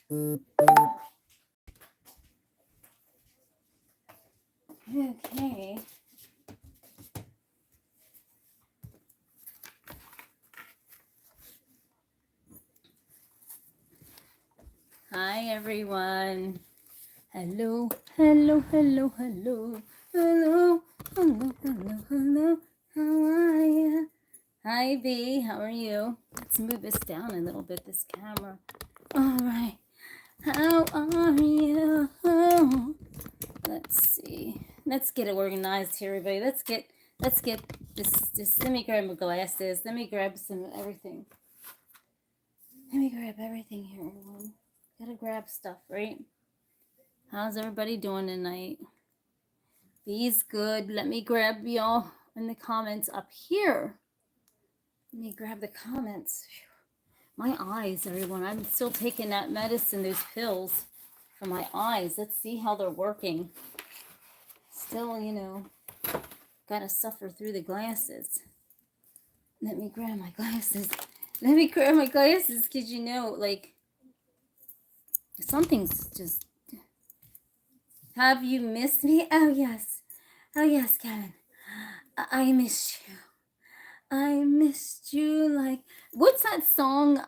Okay. Hi, everyone. Hello, hello, hello, hello, hello, hello, hello, hello. How are you? Hi, B. How are you? Let's move this down a little bit, this camera. All right. How are you? Oh. Let's see. Let's get it organized here, everybody. Let's get this. Let me grab my glasses. Let me grab some everything. Let me grab everything here, everyone. Gotta grab stuff, right? How's everybody doing tonight? Be's good. Let me grab y'all in the comments up here. Let me grab the comments. My eyes, everyone. I'm still taking that medicine, those pills for my eyes. Let's see how they're working. Still, you know, gotta suffer through the glasses. Let me grab my glasses. Let me grab my glasses because, you know, like, something's just... Have you missed me? Oh, yes. Oh, yes, Kevin. I missed you. I missed you like... What's that song?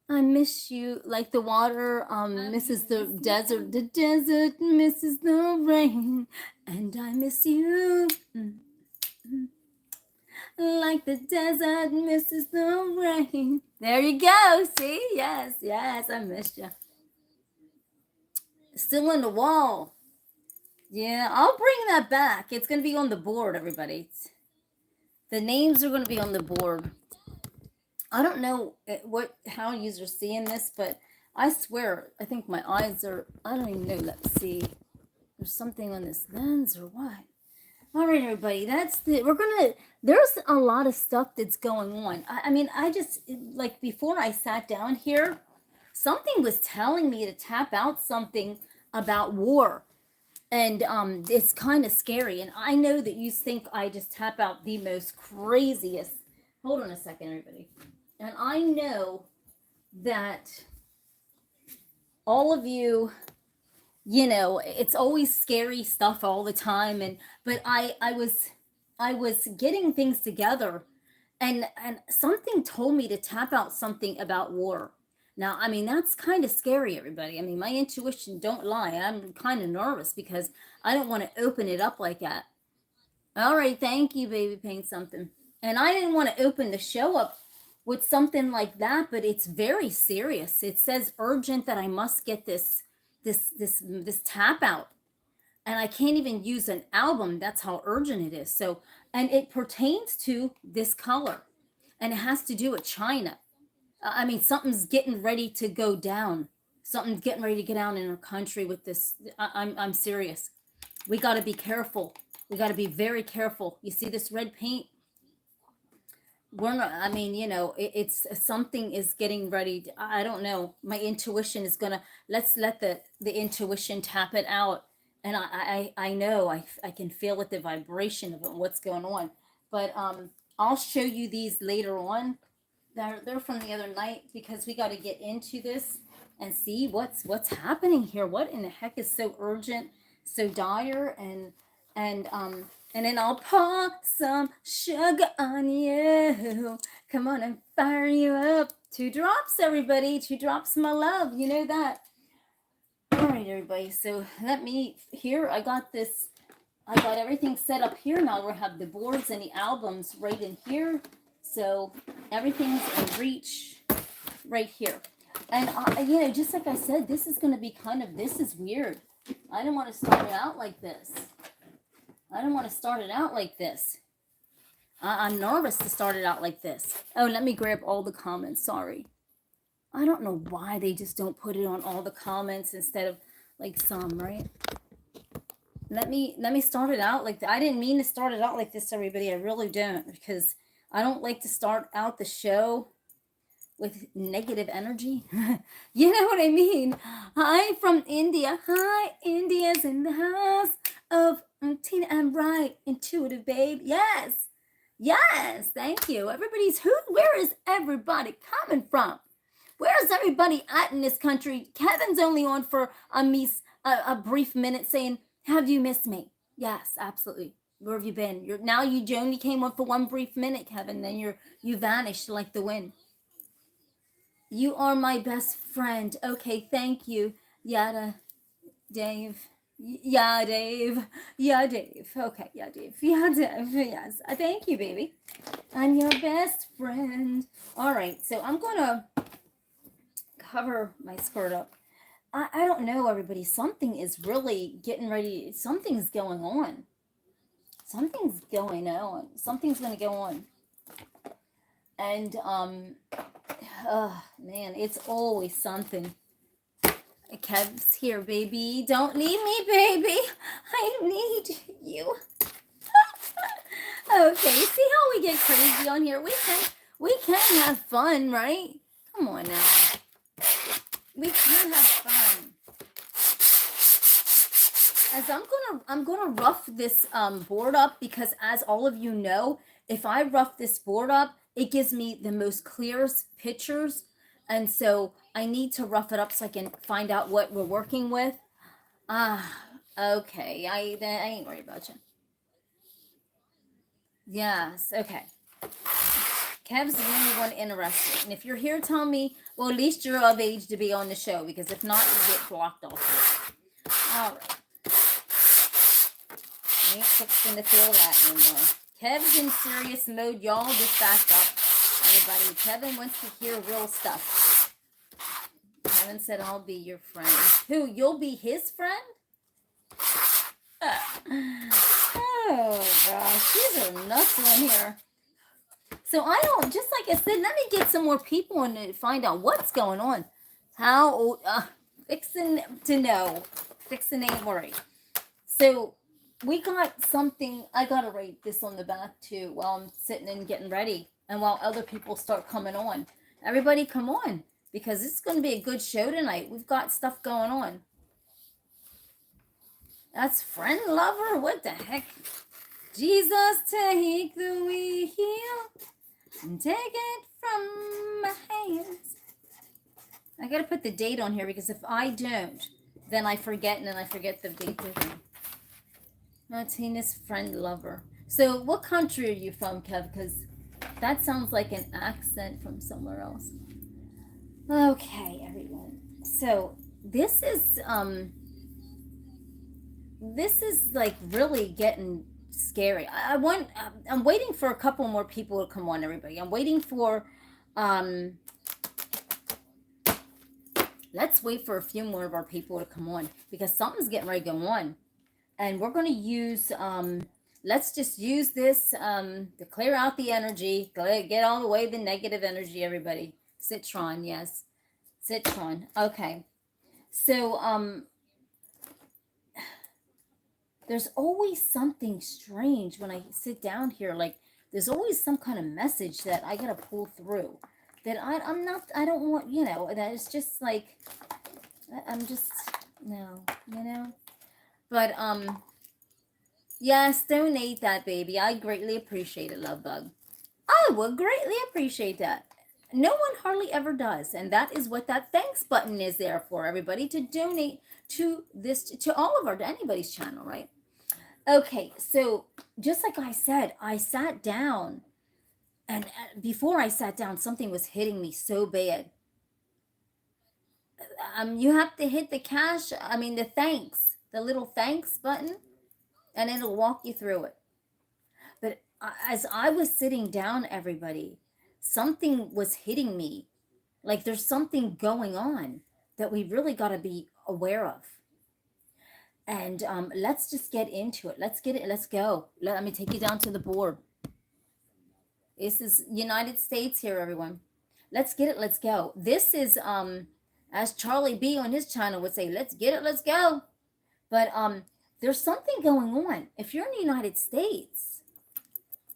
I miss you like the water misses the desert. The desert misses the rain. And I miss you. Like the desert misses the rain. There you go. See? Yes, yes, I missed you. Still in the wall. Yeah, I'll bring that back. It's going to be on the board, everybody. The names are going to be on the board. I don't know how you're seeing this, but I swear, I think my eyes are, I don't even know. Let's see. There's something on this lens or what? All right, everybody, there's a lot of stuff that's going on. I mean, I just, like, before I sat down here, something was telling me to tap out something about war. And it's kind of scary. And I know that you think I just tap out the most craziest. Hold on a second, everybody. And I know that all of you, you know, it's always scary stuff all the time. But I was getting things together, and something told me to tap out something about war. Now, I mean, that's kind of scary, everybody. I mean, my intuition don't lie. I'm kind of nervous because I don't want to open it up like that. All right, thank you, baby paint something. And I didn't want to open the show up with something like that, but it's very serious. It says urgent that I must get this tap out. And I can't even use an album. That's how urgent it is. So, and it pertains to this color. And it has to do with China. I mean, something's getting ready to go down. Something's getting ready to get down in our country with this. I'm serious. We got to be careful. We got to be very careful. You see this red paint? We're not, I mean, you know, it's something is getting ready. I don't know. My intuition is gonna, let's let the intuition tap it out. And I know, I can feel it, the vibration of it, what's going on. But I'll show you these later on. They're from the other night because we got to get into this and see what's happening here. What in the heck is so urgent, so dire, and then I'll pour some sugar on you. Come on and fire you up. 2 drops, everybody. 2 drops, my love. You know that. All right, everybody. So let me here. I got everything set up here. Now we'll have the boards and the albums right in here. So everything's in reach right here. And, you know, just like I said, this is going to be this is weird. I don't want to start it out like this. I'm nervous to start it out like this. Oh, let me grab all the comments. Sorry. I don't know why they just don't put it on all the comments instead of like some, right? Let me start it out like that. I didn't mean to start it out like this, everybody. I really don't, because I don't like to start out the show with negative energy. You know what I mean? Hi from India. Hi, India's in the house of Tina M Wright, intuitive babe. Yes. Yes, thank you. Where is everybody coming from? Where's everybody at in this country? Kevin's only on for a brief minute saying, have you missed me? Yes, absolutely. Where have you been? You only came on for one brief minute, Kevin. Then you vanished like the wind. You are my best friend. Okay, thank you. Yada, Dave. Yeah, Dave. Yeah, Dave. Okay, yeah, Dave. Yeah, Dave. Yes. Thank you, baby. I'm your best friend. All right, so I'm going to cover my skirt up. I don't know, everybody. Something is really getting ready. Something's going on. Something's going on. Something's going to go on. And, oh, man, it's always something. Kev's here, baby. Don't leave me, baby. I need you. Okay, see how we get crazy on here? We can have fun, right? Come on now. We can have fun. As I'm gonna rough this board up, because as all of you know, if I rough this board up, it gives me the most clearest pictures, and so I need to rough it up so I can find out what we're working with. Okay, I ain't worried about you. Yes, okay. Kev's the only one interested. And if you're here, tell me, well, at least you're of age to be on the show, because if not, you get blocked off. All right. I ain't fixing to feel that anymore. Kev's in serious mode, y'all. Just back up, everybody. Kevin wants to hear real stuff. Kevin said, I'll be your friend. Who? You'll be his friend? Oh, gosh. These are nuts in here. So I don't, just like I said, let me get some more people in to find out what's going on. How, fixing to know. Fixing ain't worry. So we got something, I got to write this on the back too while I'm sitting and getting ready. And while other people start coming on. Everybody come on, because it's going to be a good show tonight. We've got stuff going on. That's friend lover? What the heck? Jesus, take the wheel and take it from my hands. I gotta put the date on here, because if I don't, then I forget, and then I forget the date with me. Martina's friend lover. So what country are you from, Kev? Because that sounds like an accent from somewhere else. Okay, everyone. So this is like really getting scary. I'm waiting for a couple more people to come on, everybody. I'm waiting for let's wait for a few more of our people to come on, because something's getting ready to go on. And we're going to use let's just use this to clear out the energy, get all the way the negative energy, everybody. Citron, yes. Citron. Okay. So there's always something strange when I sit down here. Like, there's always some kind of message that I gotta pull through. That I don't want, that it's just like, I'm just, no, But, yes, donate that, baby. I greatly appreciate it, love bug. I would greatly appreciate that. No one hardly ever does. And that is what that thanks button is there for, everybody, to donate to this, to all of to anybody's channel, right? Okay, so just like I said, I sat down, and before I sat down, something was hitting me so bad. You have to hit the little thanks button, and it'll walk you through it. But as I was sitting down, everybody, something was hitting me. Like, there's something going on that we really got to be aware of. And let's just get into it. Let's go. Let me take you down to the board. This is United States here, everyone. Let's get it. Let's go. This is, as Charlie B on his channel would say, let's get it. Let's go. But there's something going on. If you're in the United States,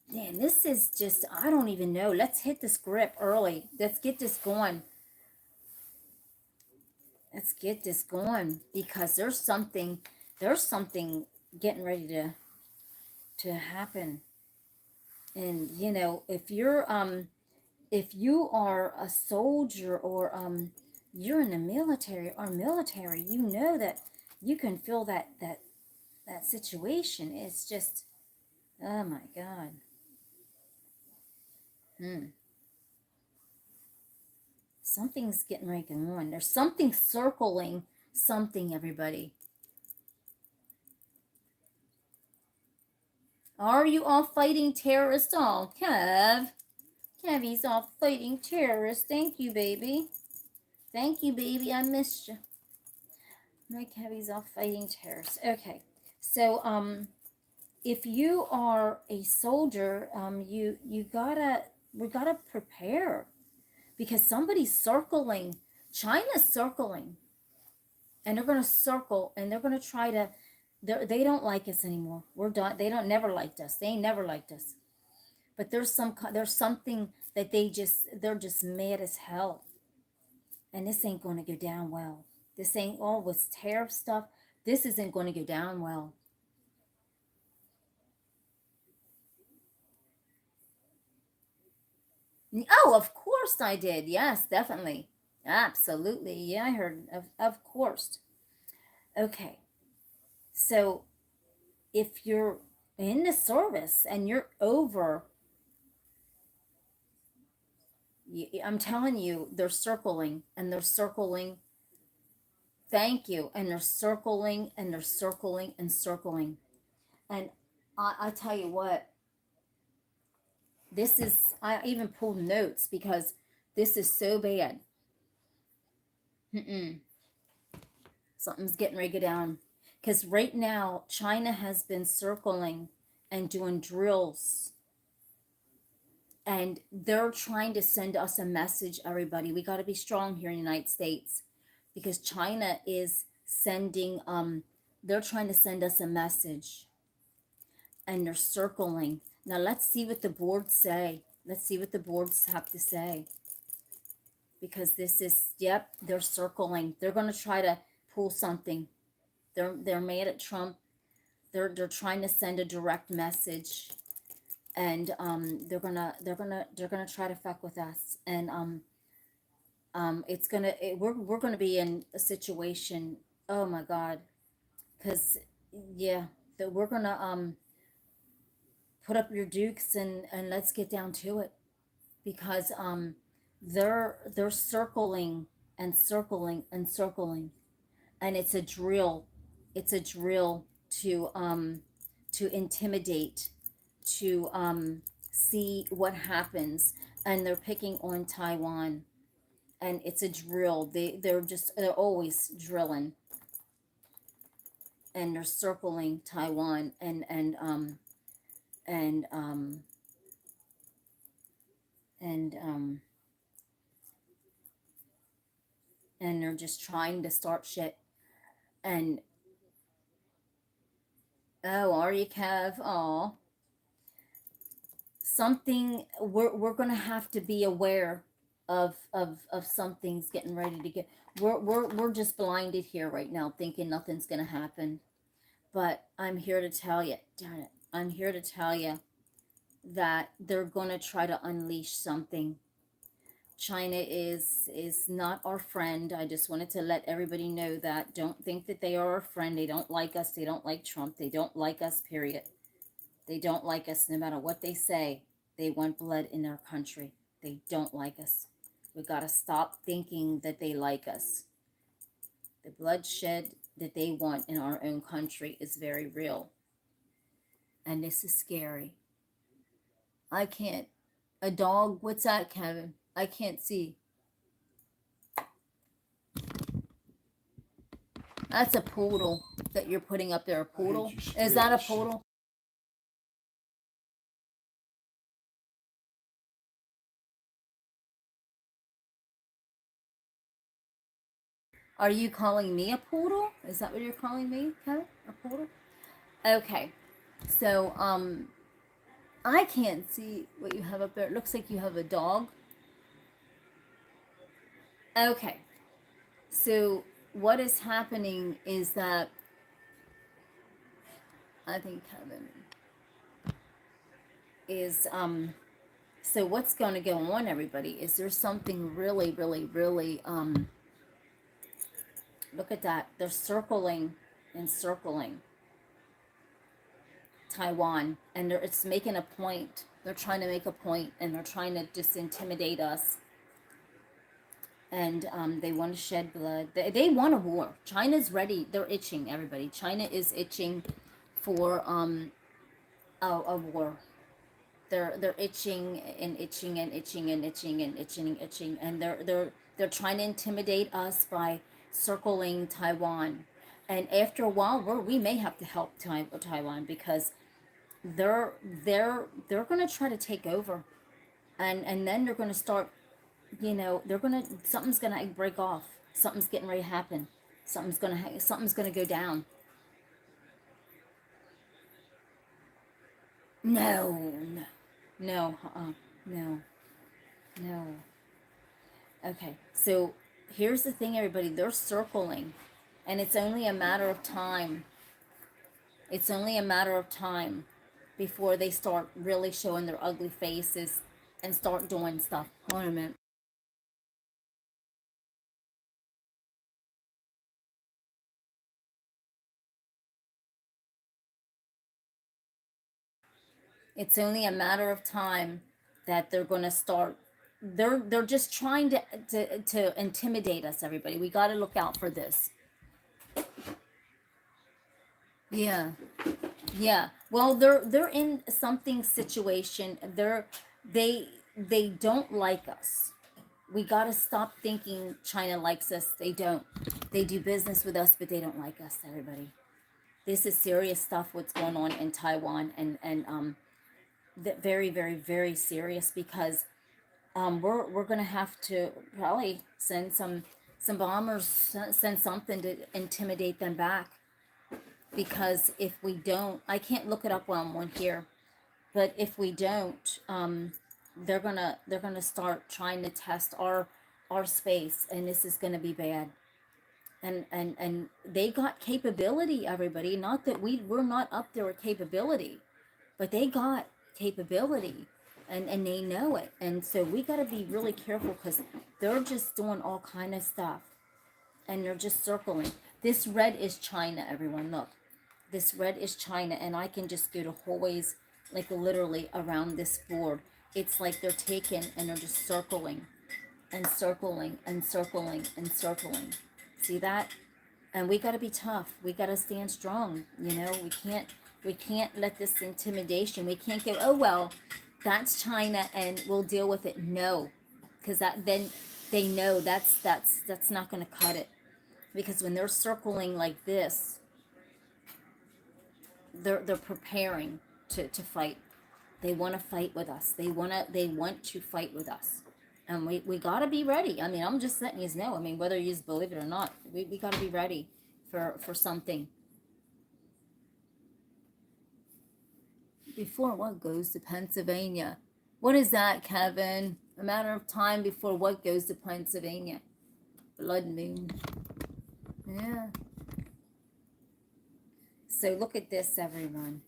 man, this is just, I don't even know. Let's hit this grip early. Let's get this going. Let's get this going, because there's something getting ready to happen. And if you're if you are a soldier or you're in the military, you know that you can feel that situation. It's just, oh my God. Something's getting ready to go on. There's something circling something, everybody. Are you all fighting terrorists? Oh, Kevy's all fighting terrorists. Thank you, baby. Thank you, baby. I missed you. My Kevy's all fighting terrorists. Okay. So, if you are a soldier, we gotta prepare, because somebody's circling. China's circling, and they're gonna circle, and they're gonna try to. They don't like us anymore. We're done. They don't never liked us. They ain't never liked us. But there's something that they're just mad as hell, and this ain't gonna go down well. This ain't all with tariff stuff. This isn't gonna go down well. Oh, of course I did. Yes, definitely. Absolutely. Yeah, I heard. Of course. Okay. So if you're in the service and you're over, I'm telling you, they're circling and they're circling. Thank you. And they're circling and they're circling and circling. And I tell you what, I even pulled notes because this is so bad. Mm-mm. Something's getting ready to go down. Because right now, China has been circling and doing drills. And they're trying to send us a message, everybody. We got to be strong here in the United States. Because China is sending, they're trying to send us a message. And they're circling. Now let's see what the boards say. Let's see what the boards have to say. Because this is, yep, they're circling. They're going to try to pull something. They're mad at Trump. They're trying to send a direct message, and they're gonna try to fuck with us, and we're gonna be in a situation. Oh my God, because yeah, that we're gonna put up your dukes and let's get down to it, because they're circling and circling and circling, and it's a drill. It's a drill to intimidate, to see what happens, and they're picking on Taiwan, and it's a drill. They're always drilling, and they're circling Taiwan, and and and they're just trying to start shit. And oh, are you, Kev? Oh, something we're gonna have to be aware of something's getting ready to get. We're just blinded here right now, thinking nothing's gonna happen. But I'm here to tell you, darn it, I'm here to tell you that they're gonna try to unleash something. China is not our friend. I just wanted to let everybody know that. Don't think that they are our friend. They don't like us. They don't like Trump. They don't like us, period. They don't like us no matter what they say. They want blood in their country. They don't like us. We got to stop thinking that they like us. The bloodshed that they want in our own country is very real. And this is scary. I can't. A dog? What's that, Kevin? I can't see. That's a poodle that you're putting up there. A poodle? Is that a poodle? Are you calling me a poodle? Is that what you're calling me, Kevin? A poodle? Okay. So, I can't see what you have up there. It looks like you have a dog. Okay. So, what is happening is that I think Kevin is So what's going to go on, everybody, is there's something really, really, really, look at that. They're circling and circling Taiwan, and it's making a point. They're trying to make a point, and they're trying to just intimidate us. And they want to shed blood. They want a war. China's ready. They're itching, everybody. China is itching for a war. They're itching and itching and itching and itching and itching and itching, and they're trying to intimidate us by circling Taiwan. And after a while, we may have to help Taiwan, because they're they're going to try to take over, and then they're going to start, you know, something's gonna break off. Something's getting ready to happen. Something's gonna go down. No, no, no, no, no. Okay, so here's the thing, everybody. They're circling, and it's only a matter of time. It's only a matter of time before they start really showing their ugly faces and start doing stuff. Hold on a minute. It's only a matter of time that they're going to start. They're just trying to intimidate us, everybody. We got to look out for this. Yeah, yeah. Well, they're in something situation. They don't like us. We got to stop thinking China likes us. They don't. They do business with us, but they don't like us, everybody. This is serious stuff. What's going on in Taiwan, and very, very, very serious, because we're gonna have to probably send some bombers, send something to intimidate them back. Because if we don't, I can't look it up while I'm on here, but if we don't, they're gonna start trying to test our space, and this is gonna be bad. And they got capability, everybody. Not that we're not up there with capability, but they got capability, and they know it. And so we got to be really careful, because they're just doing all kind of stuff, and they're just circling. This red is China, everyone. Look, this red is China, and I can just go to whole ways, like literally around this board. It's like they're taking and they're just circling and circling and circling and circling. See that? And we got to be tough. We got to stand strong. You know, we can't let this intimidation. We can't go, oh well, that's China and we'll deal with it. No, because that then they know that's not going to cut it. Because when they're circling like this, they're preparing to fight. They want to fight with us. They want to fight with us. And we got to be ready. I mean, I'm just letting you know. I mean, whether you believe it or not, we got to be ready for something. Before what goes to Pennsylvania? What is that, Kevin? A matter of time before what goes to Pennsylvania? Blood moon. Yeah. So look at this, everyone.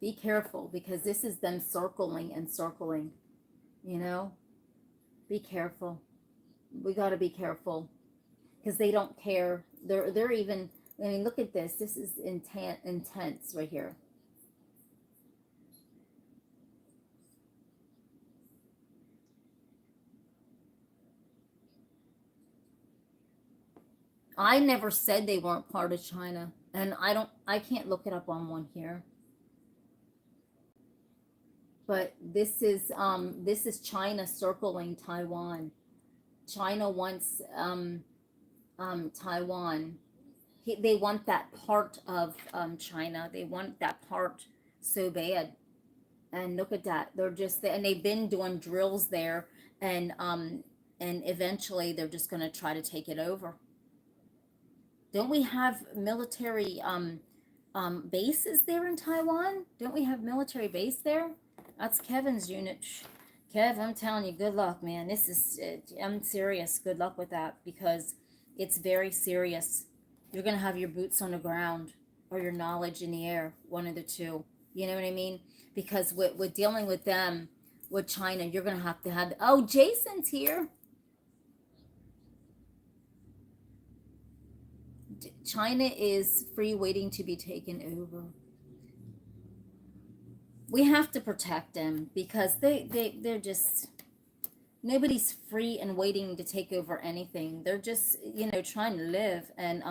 Be careful, because this is them circling and circling. You know? Be careful. We got to be careful, because they don't care. They're even, I mean, look at this. This is intense right here. I never said they weren't part of China, and I can't look it up on one here. But this is China circling Taiwan. China wants Taiwan. They want that part of China. They want that part so bad. And look at that. And they've been doing drills there, and eventually they're just going to try to take it over. Don't we have military bases there in Taiwan? Don't we have military base there? That's Kevin's unit. Kev, I'm telling you, good luck, man. I'm serious. Good luck with that, because it's very serious. You're going to have your boots on the ground or your knowledge in the air, one of the two. You know what I mean? because with dealing with them, with China, you're going to have, oh, Jason's here. China is free waiting to be taken over. We have to protect them because they're just, nobody's free and waiting to take over anything. They're just, trying to live, and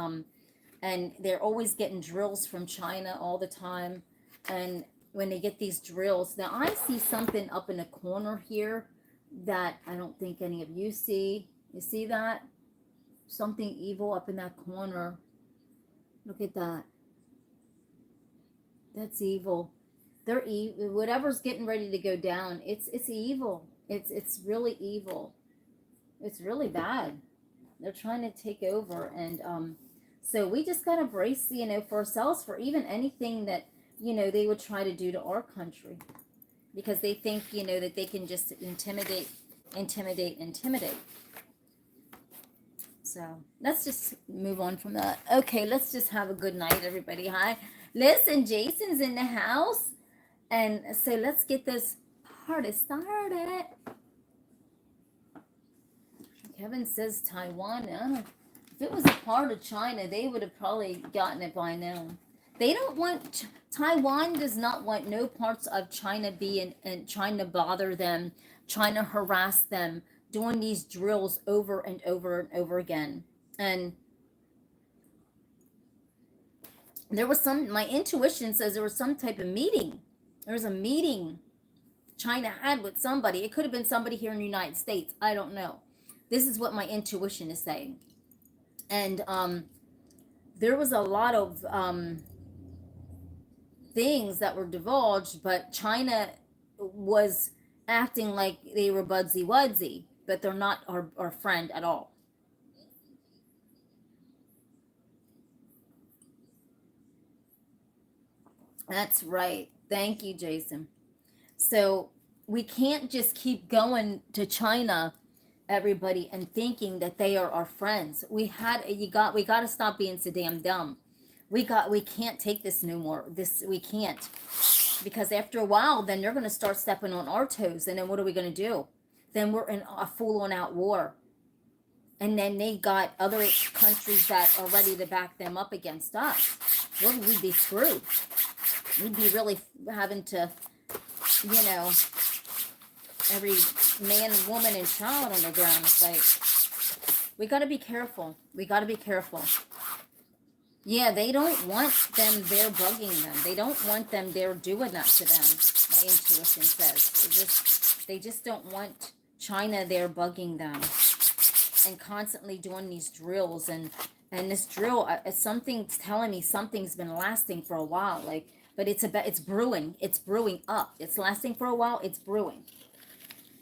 they're always getting drills from China all the time. And when they get these drills, now I see something up in a corner here that I don't think any of you see. You see that? Something evil up in that corner. Look at that. That's evil. They're evil. Whatever's getting ready to go down, it's evil. It's really evil. It's really bad. They're trying to take over, and so we just gotta brace, for ourselves for even anything that they would try to do to our country, because they think that they can just intimidate. So let's just move on from that. Okay, let's just have a good night, everybody. Hi, listen, Jason's in the house. And so let's get this party started. Kevin says Taiwan. If it was a part of China, they would have probably gotten it by now. They don't want, Taiwan does not want no parts of China being, and trying to bother them, trying to harass them, doing these drills over and over and over again. And there was my intuition says there was some type of meeting. There was a meeting China had with somebody. It could have been somebody here in the United States. I don't know. This is what my intuition is saying. And there was a lot of things that were divulged, but China was acting like they were budsy wudsy, but they're not our friend at all. That's right. Thank you, Jason. So we can't just keep going to China, everybody, and thinking that they are our friends. We got to stop being so damn dumb. We can't take this no more. We can't, because after a while, then they're going to start stepping on our toes, and then what are we going to do? Then we're in a full-on-out war, and then they got other countries that are ready to back them up against us. We'd be screwed. We'd be really having to, every man, woman, and child on the ground to fight. We got to be careful. We got to be careful. Yeah, they don't want them there bugging them. They don't want them there doing that to them. My intuition says they just don't want China there bugging them and constantly doing these drills. And this drill, something's telling me something's been lasting for a while. But it's brewing. It's brewing up. It's lasting for a while. It's brewing.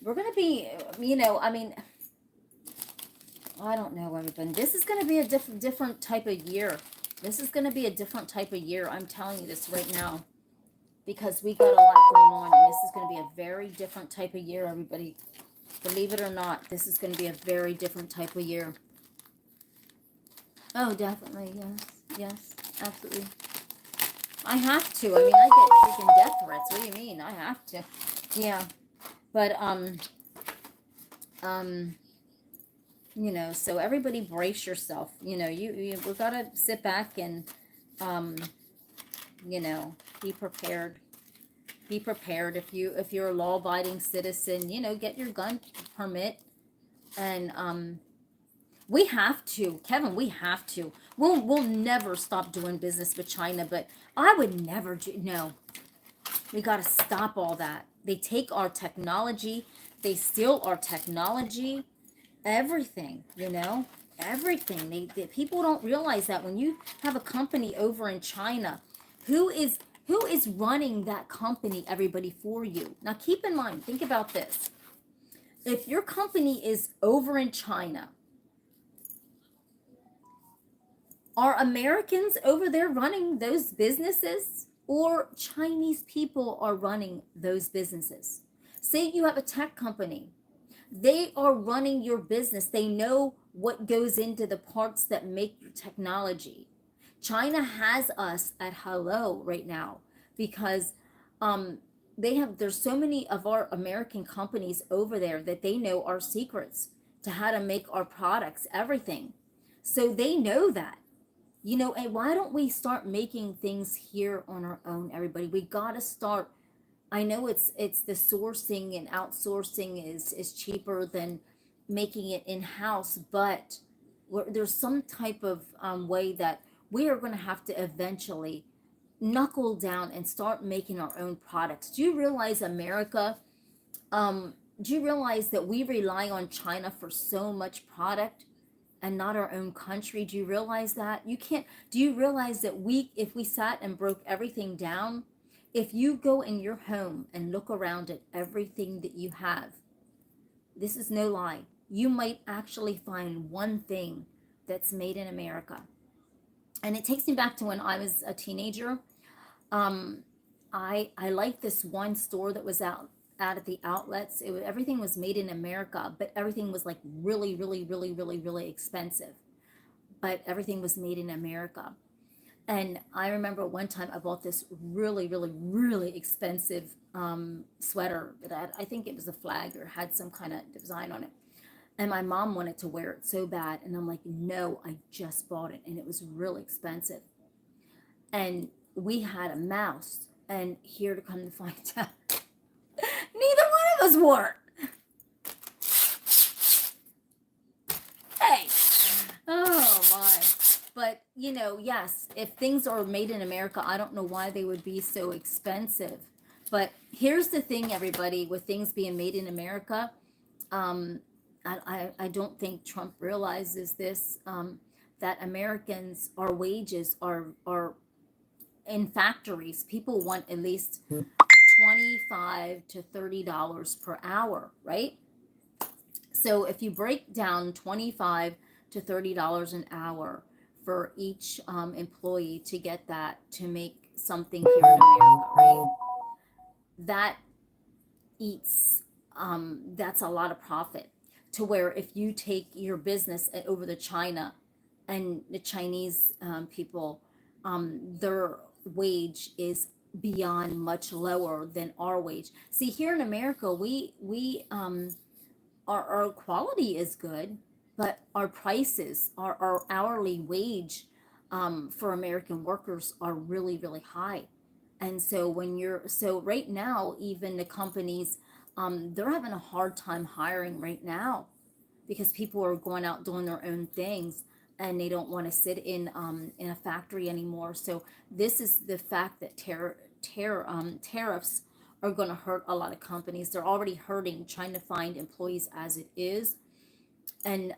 We're gonna be, I don't know, everybody. This is gonna be a different type of year. This is gonna be a different type of year. I'm telling you this right now, because we got a lot going on, and this is gonna be a very different type of year, everybody. Believe it or not, this is gonna be a very different type of year. Oh, definitely, yes, absolutely. I have to. I get freaking death threats. What do you mean? I have to. Yeah. But, so everybody brace yourself. We gotta sit back and, be prepared. Be prepared. If you're a law-abiding citizen, get your gun permit. And, we have to, Kevin, we have to. We'll never stop doing business with China, but I would never do, no. We got to stop all that. They take our technology. They steal our technology. Everything, everything. People don't realize that when you have a company over in China, who is running that company, everybody, for you? Now, keep in mind, think about this. If your company is over in China, are Americans over there running those businesses, or Chinese people are running those businesses? Say you have a tech company. They are running your business. They know what goes into the parts that make your technology. China has us at hello right now, because there's so many of our American companies over there that they know our secrets to how to make our products, everything. So they know that. And why don't we start making things here on our own, everybody? We got to start. I know it's the sourcing and outsourcing is cheaper than making it in house, but there's some type of way that we are going to have to eventually knuckle down and start making our own products. Do you realize America? Do you realize that we rely on China for so much product and not our own country? Do you realize that? You can't. Do you realize that if we sat and broke everything down, if you go in your home and look around at everything that you have, this is no lie, you might actually find one thing that's made in America. And it takes me back to when I was a teenager. Um, I liked this one store that was out at the outlets. Everything was made in America, but everything was like really, really, really, really, really expensive. But everything was made in America. And I remember one time I bought this really, really, really expensive sweater that I think it was a flag or had some kind of design on it. And my mom wanted to wear it so bad. And I'm like, no, I just bought it. And it was really expensive. And we had a mouse. And here to come to find out, neither one of us wore it. Hey. Oh my. But, yes, if things are made in America, I don't know why they would be so expensive. But here's the thing, everybody, with things being made in America, um, I don't think Trump realizes this, that Americans, our wages are in factories. People want at least 25 to $30 per hour, right? So if you break down 25 to $30 an hour for each employee to get that to make something here in America, right? That eats, that's a lot of profit. To where if you take your business over to China, and the Chinese people, their wage is beyond much lower than our wage. See, here in America, our quality is good, but our prices, our hourly wage for American workers are really, really high. And so so right now, even the companies, they're having a hard time hiring right now because people are going out doing their own things and they don't want to sit in a factory anymore. So this is the fact that tariffs are going to hurt a lot of companies. They're already hurting trying to find employees as it is, and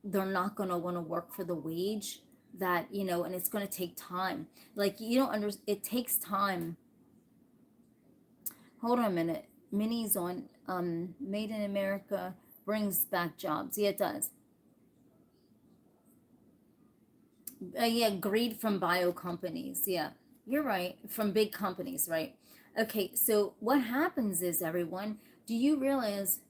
they're not going to want to work for the wage that, and it's going to take time. Like, you don't under it takes time. Hold on a minute. Minnie's on Made in America brings back jobs. Yeah, it does. Yeah, greed from bio companies. Yeah, you're right. From big companies, right? Okay, so what happens is, everyone, do you realize?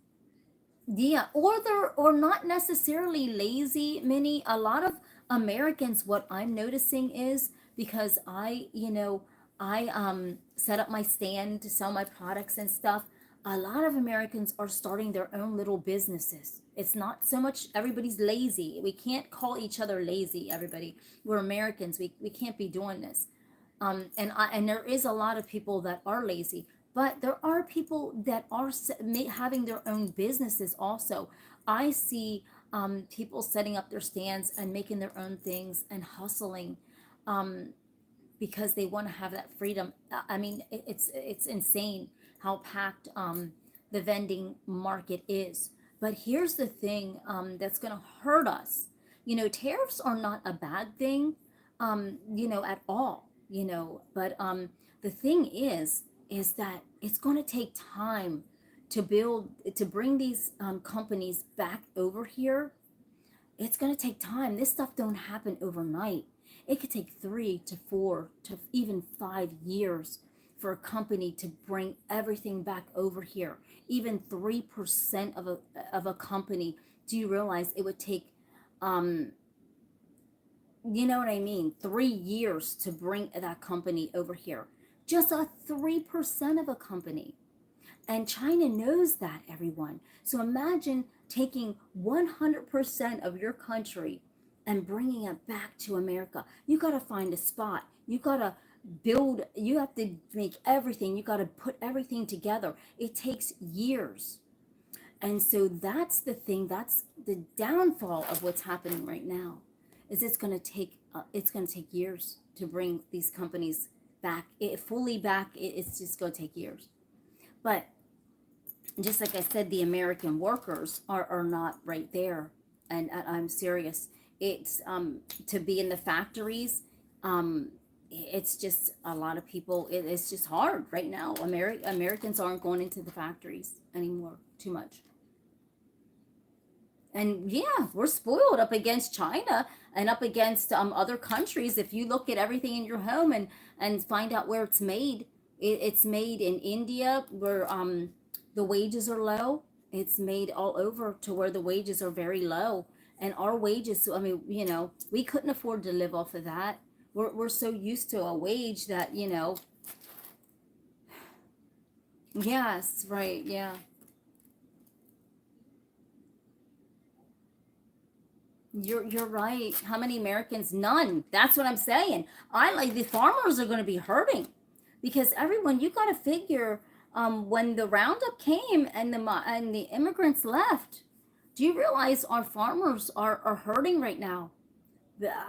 Yeah, or not necessarily lazy, Minnie. A lot of Americans, what I'm noticing is, because I set up my stand to sell my products and stuff. A lot of Americans are starting their own little businesses. It's not so much everybody's lazy. We can't call each other lazy, everybody. We're Americans. We can't be doing this. And there is a lot of people that are lazy, but there are people that are having their own businesses also. I see people setting up their stands and making their own things and hustling, um, because they want to have that freedom. I mean, it's insane how packed the vending market is. But here's the thing, that's going to hurt us. Tariffs are not a bad thing, at all. But the thing is that it's going to take time to bring these companies back over here. It's going to take time. This stuff don't happen overnight. It could take 3 to 4 to even 5 years for a company to bring everything back over here. Even 3% of a company. Do you realize it would take, um, you know what I mean, 3 years to bring that company over here? Just a 3% of a company. And China knows that, everyone. So imagine taking 100% of your country and bringing it back to America. You got to find a spot. You got to build, you have to make everything, you got to put everything together. It takes years. And so that's the thing, that's the downfall of what's happening right now. Is it's going to take years to bring these companies back, fully back. It's just going to take years. But just like I said, the American workers are not right there. And I'm serious. It's to be in the factories. It's just a lot of people. It's just hard right now. Americans aren't going into the factories anymore too much. And yeah, we're spoiled up against China and up against other countries. If you look at everything in your home and find out where it's made, it's made in India where the wages are low. It's made all over to where the wages are very low. And our wages, I mean, we couldn't afford to live off of that. We're so used to a wage that, yes, right, yeah. You're right. How many Americans? None. That's what I'm saying. I like the farmers are going to be hurting because everyone, you got to figure when the roundup came and the immigrants left. Do you realize our farmers are hurting right now?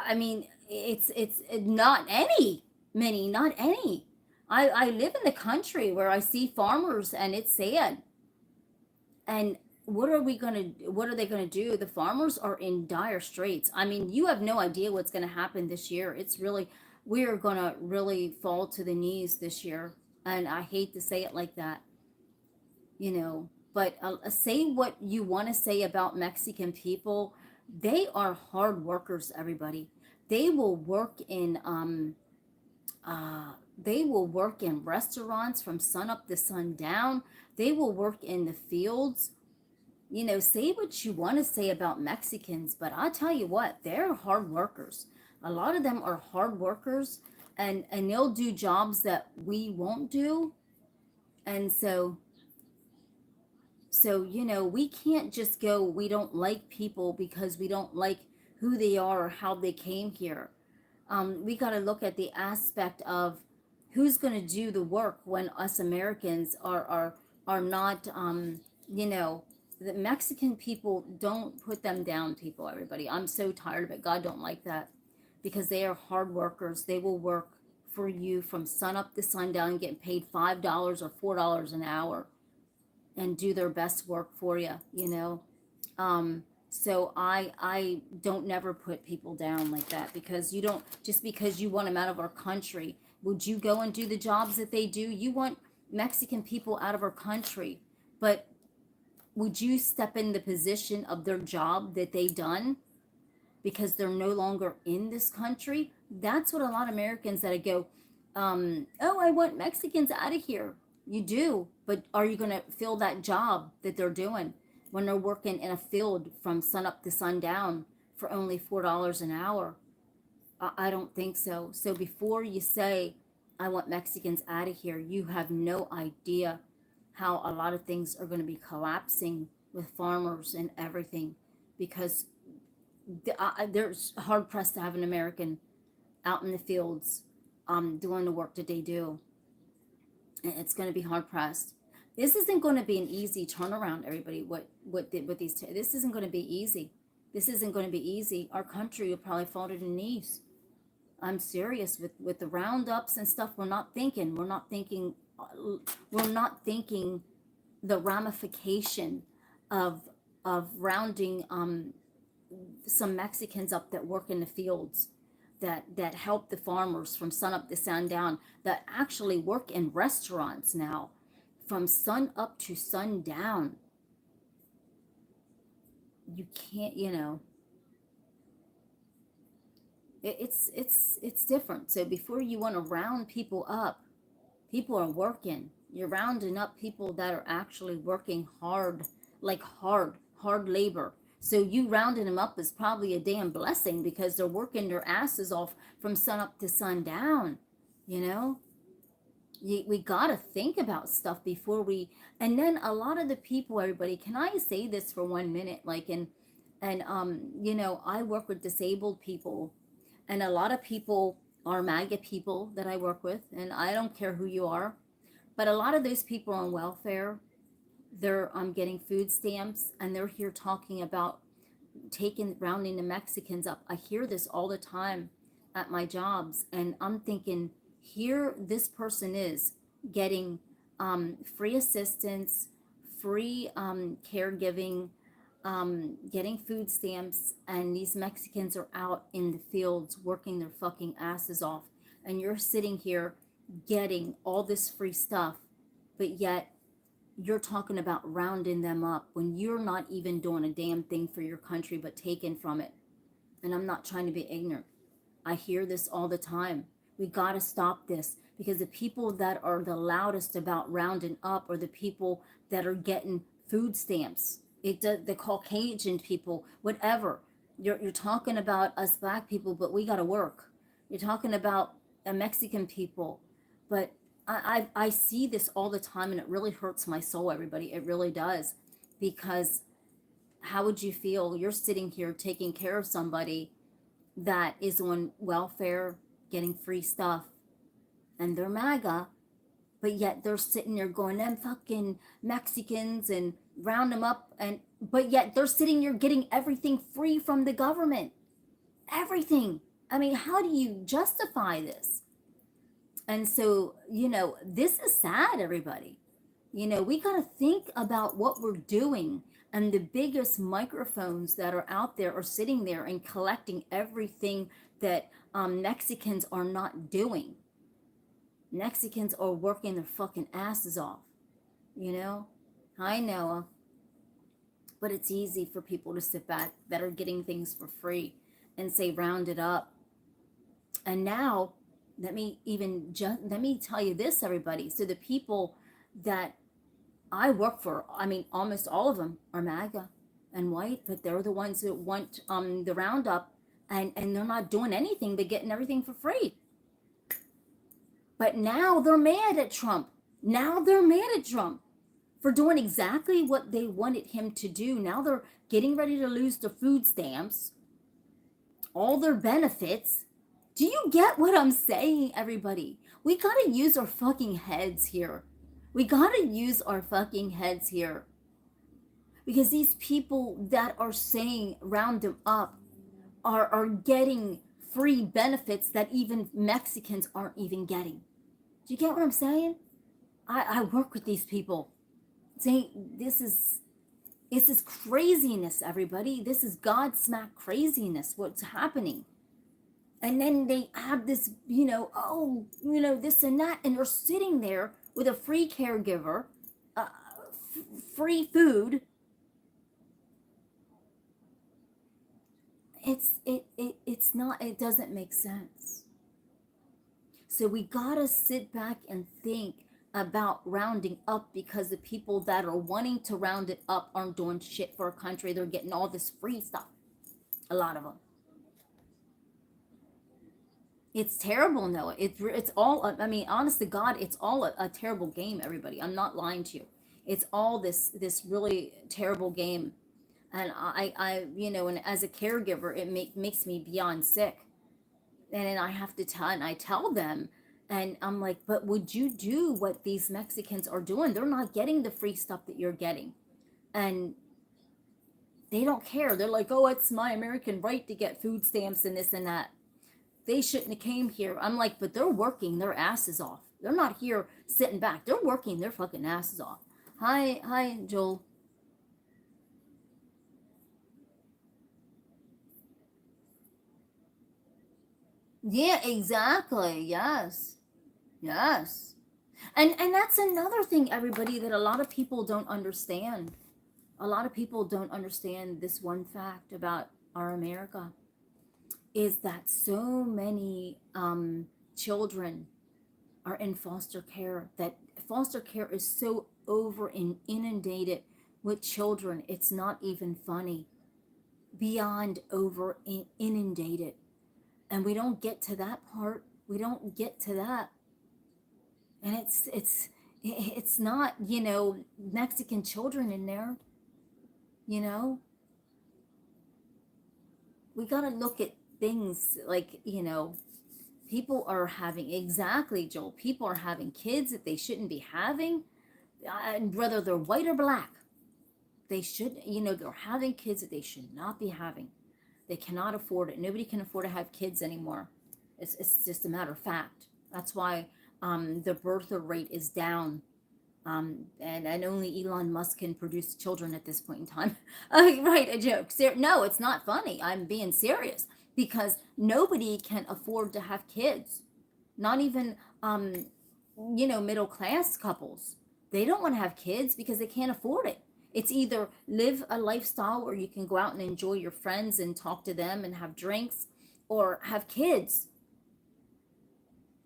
I mean, it's not not any. I live in the country where I see farmers and it's sad. And what are they gonna do? The farmers are in dire straits. I mean, you have no idea what's gonna happen this year. It's really, we are gonna really fall to the knees this year. And I hate to say it like that, but say what you want to say about Mexican people. They are hard workers, everybody. They will work in they will work in restaurants from sun up to sundown. They will work in the fields. Say what you want to say about Mexicans, but I'll tell you what, they're hard workers. A lot of them are hard workers, and they'll do jobs that we won't do. And we can't just go, we don't like people because we don't like who they are or how they came here. We got to look at the aspect of who's going to do the work when us Americans are not, the Mexican people, don't put them down, people, everybody. I'm so tired of it. God don't like that because they are hard workers. They will work for you from sun up to sundown, getting paid $5 or $4 an hour and do their best work for you. So I don't never put people down like that because you don't, just because you want them out of our country, would you go and do the jobs that they do? You want Mexican people out of our country, but would you step in the position of their job that they done because they're no longer in this country? That's what a lot of Americans that go, oh, I want Mexicans out of here. You do, but are you going to fill that job that they're doing when they're working in a field from sun up to sundown for only $4 an hour? I don't think so. So before you say, I want Mexicans out of here, you have no idea how a lot of things are going to be collapsing with farmers and everything, because there's hard pressed to have an American out in the fields doing the work that they do. It's going to be hard pressed. This isn't going to be an easy turnaround, everybody. This isn't going to be easy. This isn't going to be easy. Our country will probably fall to the knees. I'm serious with the roundups and stuff. We're not thinking. We're not thinking the ramification of rounding some Mexicans up that work in the fields, that help the farmers from sun up to sundown, that actually work in restaurants now from sun up to sundown. You can't, it's different. So before you want to round people up, people are working. You're rounding up people that are actually working hard, like hard labor. So you rounding them up is probably a damn blessing because they're working their asses off from sun up to sundown, you know? We got to think about stuff before we, and then a lot of the people, everybody, can I say this for 1 minute? Like, I work with disabled people, and a lot of people are MAGA people that I work with, and I don't care who you are, but a lot of those people on welfare, they're getting food stamps, and they're here talking about rounding the Mexicans up. I hear this all the time at my jobs, and I'm thinking, here this person is getting free assistance, free caregiving, getting food stamps, and these Mexicans are out in the fields working their fucking asses off, and you're sitting here getting all this free stuff, but yet you're talking about rounding them up when you're not even doing a damn thing for your country but taking from it. And I'm not trying to be ignorant. I hear this all the time. We got to stop this, because the people that are the loudest about rounding up are the people that are getting food stamps. The Caucasian people, whatever. You're talking about us black people, but we got to work. You're talking about Mexican people, but I see this all the time, and it really hurts my soul, everybody. It really does, because how would you feel? You're sitting here taking care of somebody that is on welfare, getting free stuff, and they're MAGA, but yet they're sitting there going, them fucking Mexicans, and round them up, but yet they're sitting there getting everything free from the government. Everything. I mean, how do you justify this? And so, this is sad, everybody. We got to think about what we're doing. And the biggest microphones that are out there are sitting there and collecting everything that Mexicans are not doing. Mexicans are working their fucking asses off. Hi, Noah. But it's easy for people to sit back that are getting things for free and say, round it up. And now, let me tell you this, everybody. So the people that I work for, I mean, almost all of them are MAGA and white, but they're the ones that want the roundup, and they're not doing anything but getting everything for free. But now they're mad at Trump. Now they're mad at Trump for doing exactly what they wanted him to do. Now they're getting ready to lose their food stamps, all their benefits. Do you get what I'm saying, everybody? We gotta use our fucking heads here. We gotta use our fucking heads here. Because these people that are saying round them up are getting free benefits that even Mexicans aren't even getting. Do you get what I'm saying? I work with these people. Saying this is craziness, everybody. This is God smack craziness, what's happening. And then they have this, this and that, and they're sitting there with a free caregiver, free food. It doesn't make sense. So we gotta sit back and think about rounding up, because the people that are wanting to round it up aren't doing shit for a country. They're getting all this free stuff. A lot of them. It's terrible, Noah. It's all, I mean, honest to God, it's all a terrible game, everybody. I'm not lying to you. It's all this really terrible game. And and as a caregiver, it makes me beyond sick. And then I have to tell them, and I'm like, but would you do what these Mexicans are doing? They're not getting the free stuff that you're getting. And they don't care. They're like, oh, it's my American right to get food stamps and this and that. They shouldn't have came here. I'm like, but they're working their asses off. They're not here sitting back. They're working their fucking asses off. Hi, Joel. Yeah, exactly. Yes. Yes. And that's another thing, everybody, that a lot of people don't understand. A lot of people don't understand this one fact about our America, is that so many children are in foster care, that foster care is so over and inundated with children, it's not even funny. Beyond over inundated. And we don't get to that part. We don't get to that. And it's not, you know, Mexican children in there, you know. We got to look at things like, you know, people are having, exactly, Joel, people are having kids that they shouldn't be having, whether they're white or black. They should, you know, they're having kids that they should not be having. They cannot afford it. Nobody can afford to have kids anymore. It's just a matter of fact. That's why the birth rate is down. And only Elon Musk can produce children at this point in time. Right, a joke. No, it's not funny. I'm being serious because nobody can afford to have kids. Not even, you know, middle class couples. They don't want to have kids because they can't afford it. It's either live a lifestyle where you can go out and enjoy your friends and talk to them and have drinks, or have kids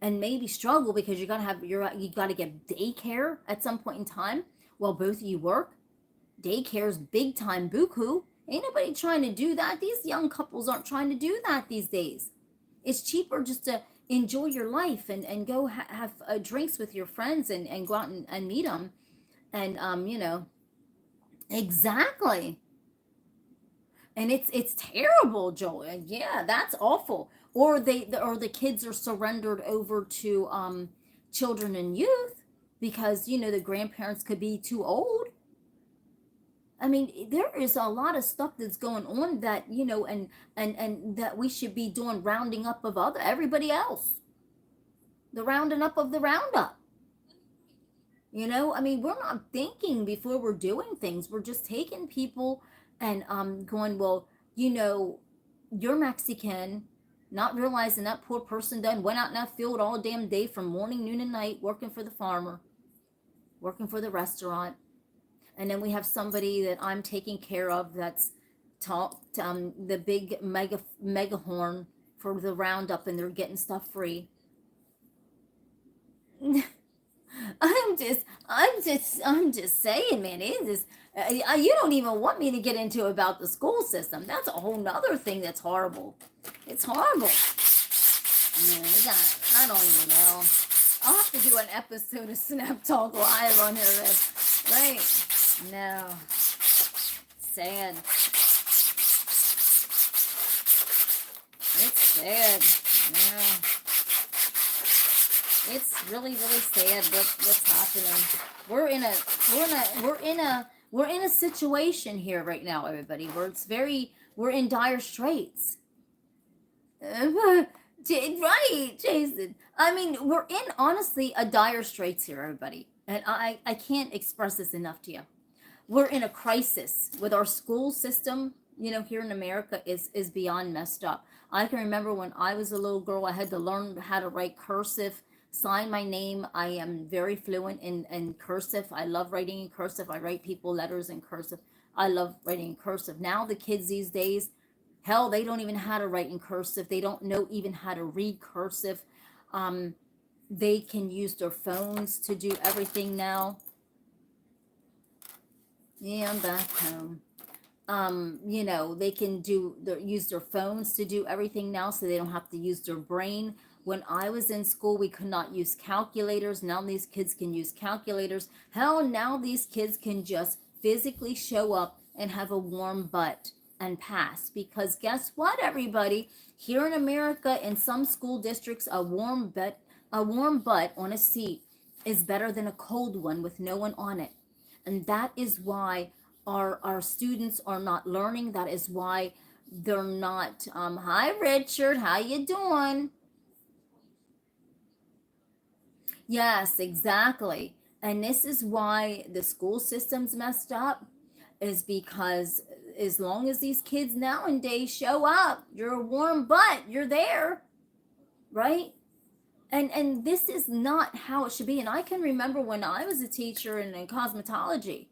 and maybe struggle because you gotta get daycare at some point in time while both of you work. Daycare's big time buku. Ain't nobody trying to do that. These young couples aren't trying to do that these days. It's cheaper just to enjoy your life and go have drinks with your friends and go out and meet them. And you know, exactly. And it's terrible, Joel. Yeah, that's awful. Or the kids are surrendered over to children and youth because, you know, the grandparents could be too old. I mean, there is a lot of stuff that's going on that, you know, and that we should be doing rounding up of other everybody else. The rounding up of the roundup. You know, I mean, we're not thinking before we're doing things. We're just taking people and going, well, you know, you're Mexican, not realizing that poor person done went out in that field all damn day from morning, noon, and night, working for the farmer, working for the restaurant. And then we have somebody that I'm taking care of that's talked the big mega horn for the roundup, and they're getting stuff free. I'm just saying, man. It is. You don't even want me to get into about the school system. That's a whole nother thing that's horrible. It's horrible. Yeah, I don't even know. I'll have to do an episode of Snap Talk Live on here. Right? No. Sad. It's sad. Yeah. It's really sad what's happening. We're in a situation here right now, everybody, where we're in dire straits. Right, Jason. I mean, we're in honestly a dire straits here, everybody. And I can't express this enough to you. We're in a crisis with our school system, you know, here in America is beyond messed up. I can remember when I was a little girl, I had to learn how to write cursive, sign my name. I am very fluent in cursive. I love writing in cursive. I write people letters in cursive. I love writing in cursive. Now the kids these days, hell, they don't even know how to write in cursive. They don't know even how to read cursive. They can use their phones to do everything now. Yeah, I'm back home. You know, they can use their phones to do everything now, so they don't have to use their brain. When I was in school, we could not use calculators. Now these kids can use calculators. Hell, now these kids can just physically show up and have a warm butt and pass. Because guess what, everybody? Here in America, in some school districts, a warm butt on a seat is better than a cold one with no one on it. And that is why our students are not learning. That is why they're not. Hi, Richard. How you doing? Yes, exactly. And this is why the school system's messed up, is because as long as these kids nowadays show up, you're a warm butt, you're there, right? And this is not how it should be. And I can remember when I was a teacher in cosmetology,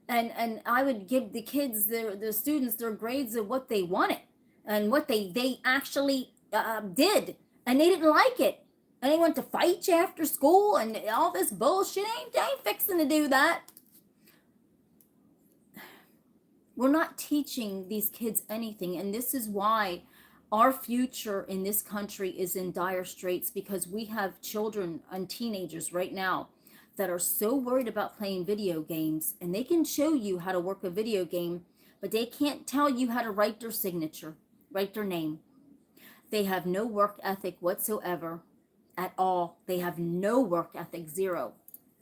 and I would give the kids the students their grades of what they wanted and what they actually did, and they didn't like it, and they went to fight you after school and all this bullshit. Ain't fixing to do that. We're not teaching these kids anything, and this is why Our future in this country is in dire straits because we have children and teenagers right now that are so worried about playing video games, and they can show you how to work a video game, but they can't tell you how to write their signature, write their name. They have no work ethic whatsoever at all. They have no work ethic, zero.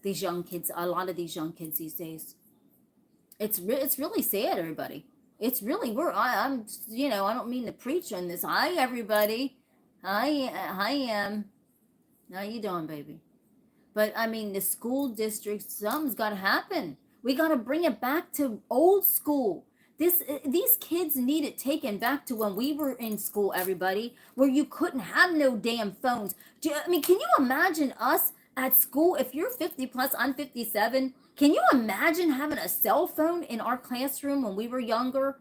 These young kids, a lot of these young kids these days. It's really sad, everybody. It's really I'm I don't mean to preach on this. Hi everybody. Hi am. How you doing, baby? But I mean, the school districts, something's got to happen. We got to bring it back to old school. These kids need it taken back to when we were in school, everybody, where you couldn't have no damn phones. I mean, can you imagine us at school? If you're 50 plus, I'm 57. Can you imagine having a cell phone in our classroom when we were younger?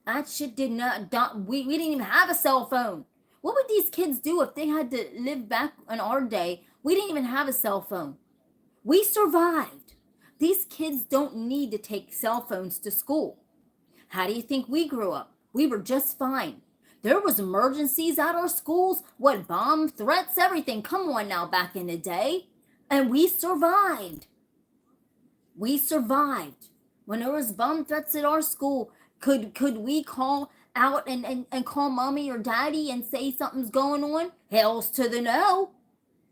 That shit did not, we didn't even have a cell phone. What would these kids do if they had to live back in our day? We didn't even have a cell phone. We survived. These kids don't need to take cell phones to school. How do you think we grew up? We were just fine. There was emergencies at our schools, what, bomb threats, everything. Come on now, back in the day. And we survived. We survived. When there was bomb threats at our school, could we call out and call mommy or daddy and say something's going on? Hells to the no.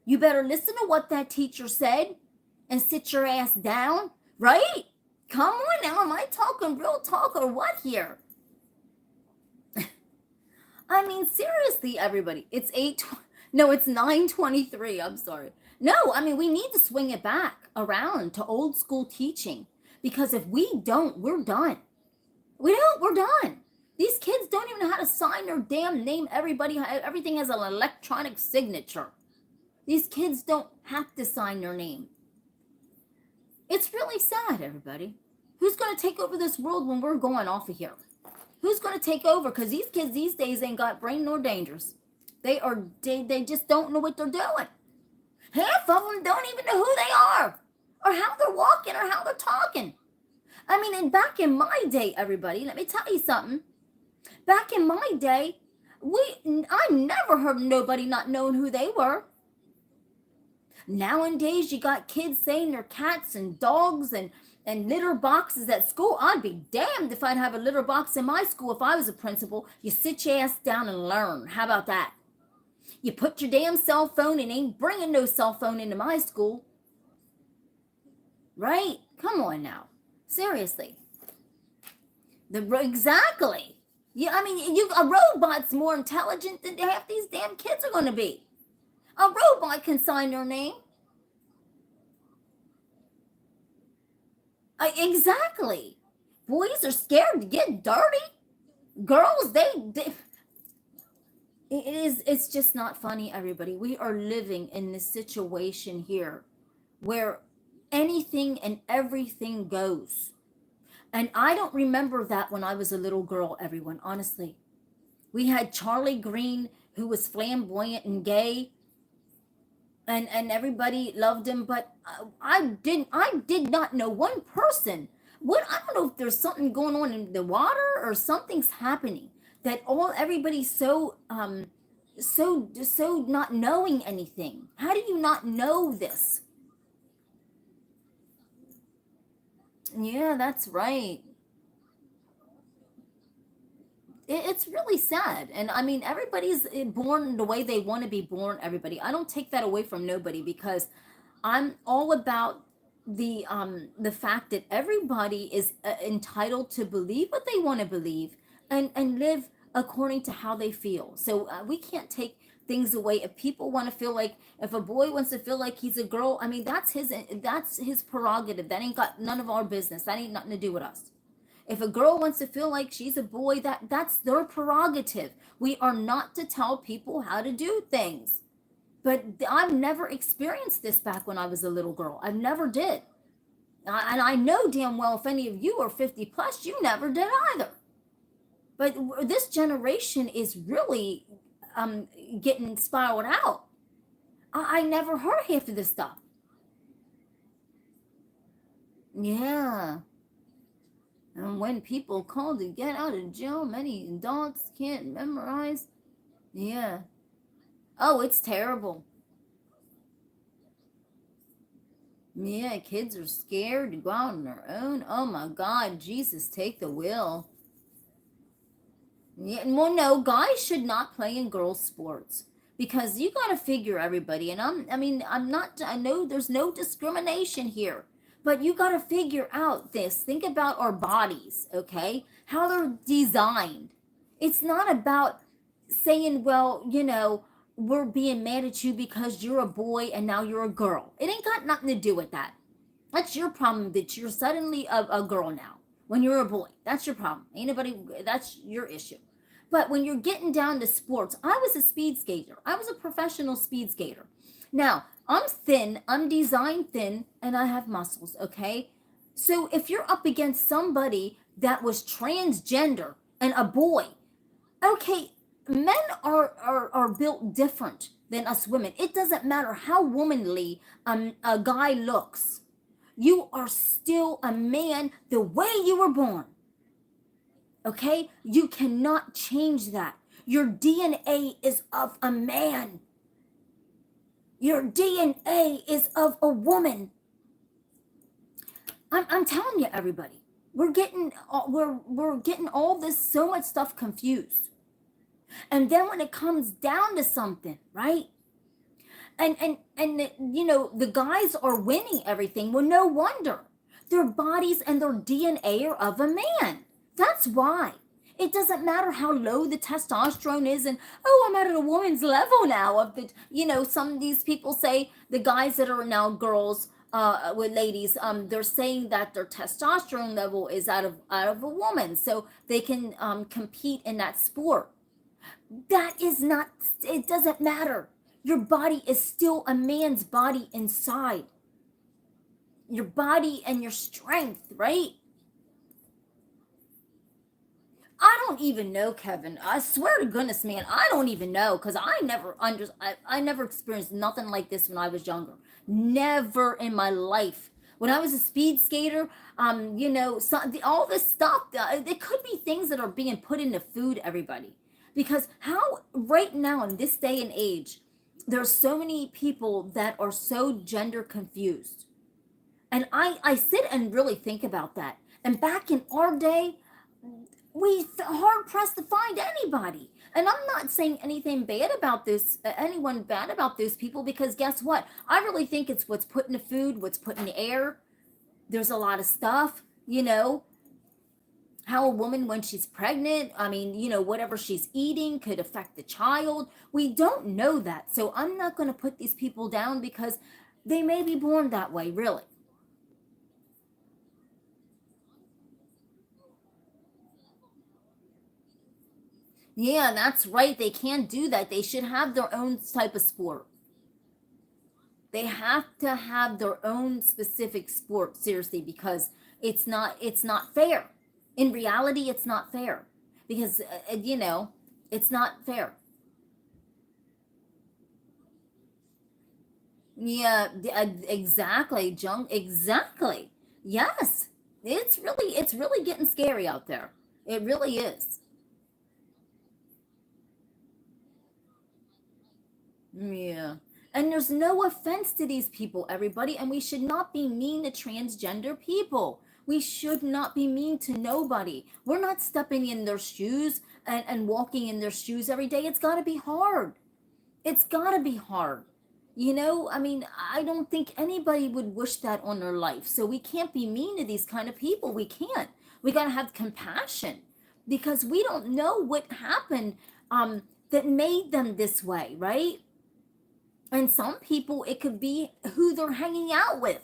You better listen to what that teacher said and sit your ass down, right? Come on now, am I talking real talk or what here? I mean, seriously, everybody, it's 9:23, I'm sorry. No, I mean, we need to swing it back around to old school teaching, because if we don't, we're done. We're done. These kids don't even know how to sign their damn name. Everything has an electronic signature. These kids don't have to sign their name. It's really sad, everybody. Who's going to take over this world when we're going off of here? Who's going to take over? Because these kids these days ain't got brain nor dangerous. They just don't know what they're doing. Half of them don't even know who they are, or how they're walking, or how they're talking. I mean, and back in my day, everybody, let me tell you something. Back in my day, I never heard nobody not knowing who they were. Nowadays, you got kids saying they're cats and dogs and litter boxes at school. I'd be damned if I'd have a litter box in my school if I was a principal. You sit your ass down and learn. How about that? You put your damn cell phone and ain't bringing no cell phone into my school. Right? Come on now. Seriously. Exactly. Yeah, I mean, a robot's more intelligent than half these damn kids are going to be. A robot can sign their name. Exactly. Boys are scared to get dirty. Girls, it's just not funny, everybody. We are living in this situation here where anything and everything goes. And I don't remember that when I was a little girl, everyone, honestly. We had Charlie Green, who was flamboyant and gay, and everybody loved him, but I did not know one person. I don't know if there's something going on in the water or something's happening that everybody's so not knowing anything. How do you not know this? Yeah, that's right. It's really sad. And I mean, everybody's born the way they want to be born, everybody. I don't take that away from nobody, because I'm all about the fact that everybody is entitled to believe what they want to believe and live according to how they feel. So we can't take things away. If people want to feel like, if a boy wants to feel like he's a girl, I mean, that's his prerogative. That ain't got none of our business. That ain't nothing to do with us. If a girl wants to feel like she's a boy, that's their prerogative. We are not to tell people how to do things. But I've never experienced this back when I was a little girl. I never did. And I know damn well if any of you are 50 plus, you never did either. But this generation is really getting spiraled out. I never heard half of this stuff. Yeah. And when people call to get out of jail, many adults can't memorize. Yeah. Oh, it's terrible. Yeah, kids are scared to go out on their own. Oh my God, Jesus, take the wheel. Yeah, well, no, guys should not play in girls' sports because you got to figure everybody. And I mean, I'm not. I know there's no discrimination here, but you got to figure out this. Think about our bodies, okay? How they're designed. It's not about saying, well, we're being mad at you because you're a boy and now you're a girl. It ain't got nothing to do with that. That's your problem that you're suddenly a girl now when you're a boy. That's your problem. Ain't nobody, that's your issue. But when you're getting down to sports, I was a speed skater. I was a professional speed skater. Now, I'm thin, I'm designed thin, and I have muscles, okay? So if you're up against somebody that was transgender and a boy, okay, men are built different than us women. It doesn't matter how womanly a guy looks, you are still a man the way you were born. Okay? You cannot change that. Your DNA is of a man. Your DNA is of a woman. I'm telling you, everybody, we're getting all this so much stuff confused. And then when it comes down to something, right? And the guys are winning everything. Well, no wonder. Their bodies and their DNA are of a man. That's why. It doesn't matter how low the testosterone is, and oh, I'm at a woman's level now. Of the, some of these people say the guys that are now girls, with ladies, they're saying that their testosterone level is out of a woman, so they can compete in that sport. That is not, it doesn't matter. Your body is still a man's body inside. Your body and your strength, right? I don't even know, Kevin. I swear to goodness, man, I don't even know because I never experienced nothing like this when I was younger. Never in my life. When I was a speed skater, all this stuff, it could be things that are being put into food, everybody. Because how, right now in this day and age, there's so many people that are so gender confused. And I sit and really think about that. And back in our day, we hard pressed to find anybody. And I'm not saying anything bad about this, anyone bad about those people, because guess what? I really think it's what's put in the food, what's put in the air. There's a lot of stuff, how a woman, when she's pregnant, I mean, whatever she's eating could affect the child. We don't know that. So I'm not going to put these people down because they may be born that way, really. Yeah, that's right. They can't do that. They should have their own type of sport. They have to have their own specific sport, seriously, because it's not fair. In reality, it's not fair because it's not fair. Yeah, exactly, junk, exactly. Yes. It's really getting scary out there. It really is. Yeah. And there's no offense to these people, everybody, and we should not be mean to transgender people. We should not be mean to nobody. We're not stepping in their shoes and walking in their shoes every day. It's got to be hard. It's got to be hard. I mean, I don't think anybody would wish that on their life. So we can't be mean to these kind of people. We can't. We got to have compassion because we don't know what happened that made them this way, right? And some people, it could be who they're hanging out with.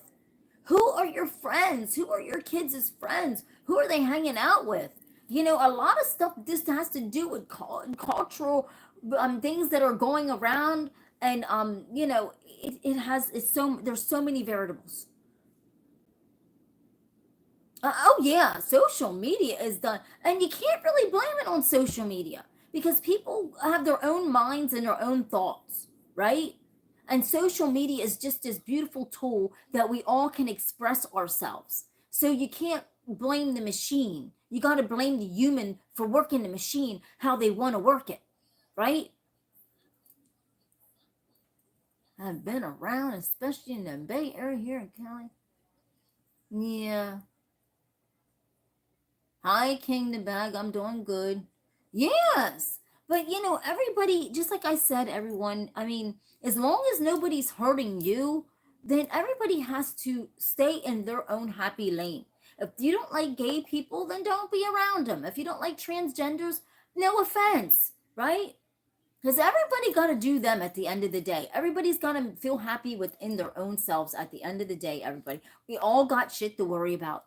Who are your friends? Who are your kids' friends? Who are they hanging out with? A lot of stuff this has to do with cultural things that are going around, and there's so many variables. Oh yeah, social media is done, and you can't really blame it on social media because people have their own minds and their own thoughts, right? And social media is just this beautiful tool that we all can express ourselves. So you can't blame the machine. You got to blame the human for working the machine how they want to work it, right? have been around, especially in the Bay Area here in Cali. Yeah. Hi, King the Bag. I'm doing good. Yes. But everybody, just like I said, everyone, I mean, as long as nobody's hurting you, then everybody has to stay in their own happy lane. If you don't like gay people, then don't be around them. If you don't like transgenders, no offense, right? Because everybody got to do them at the end of the day. Everybody's got to feel happy within their own selves at the end of the day, everybody. We all got shit to worry about.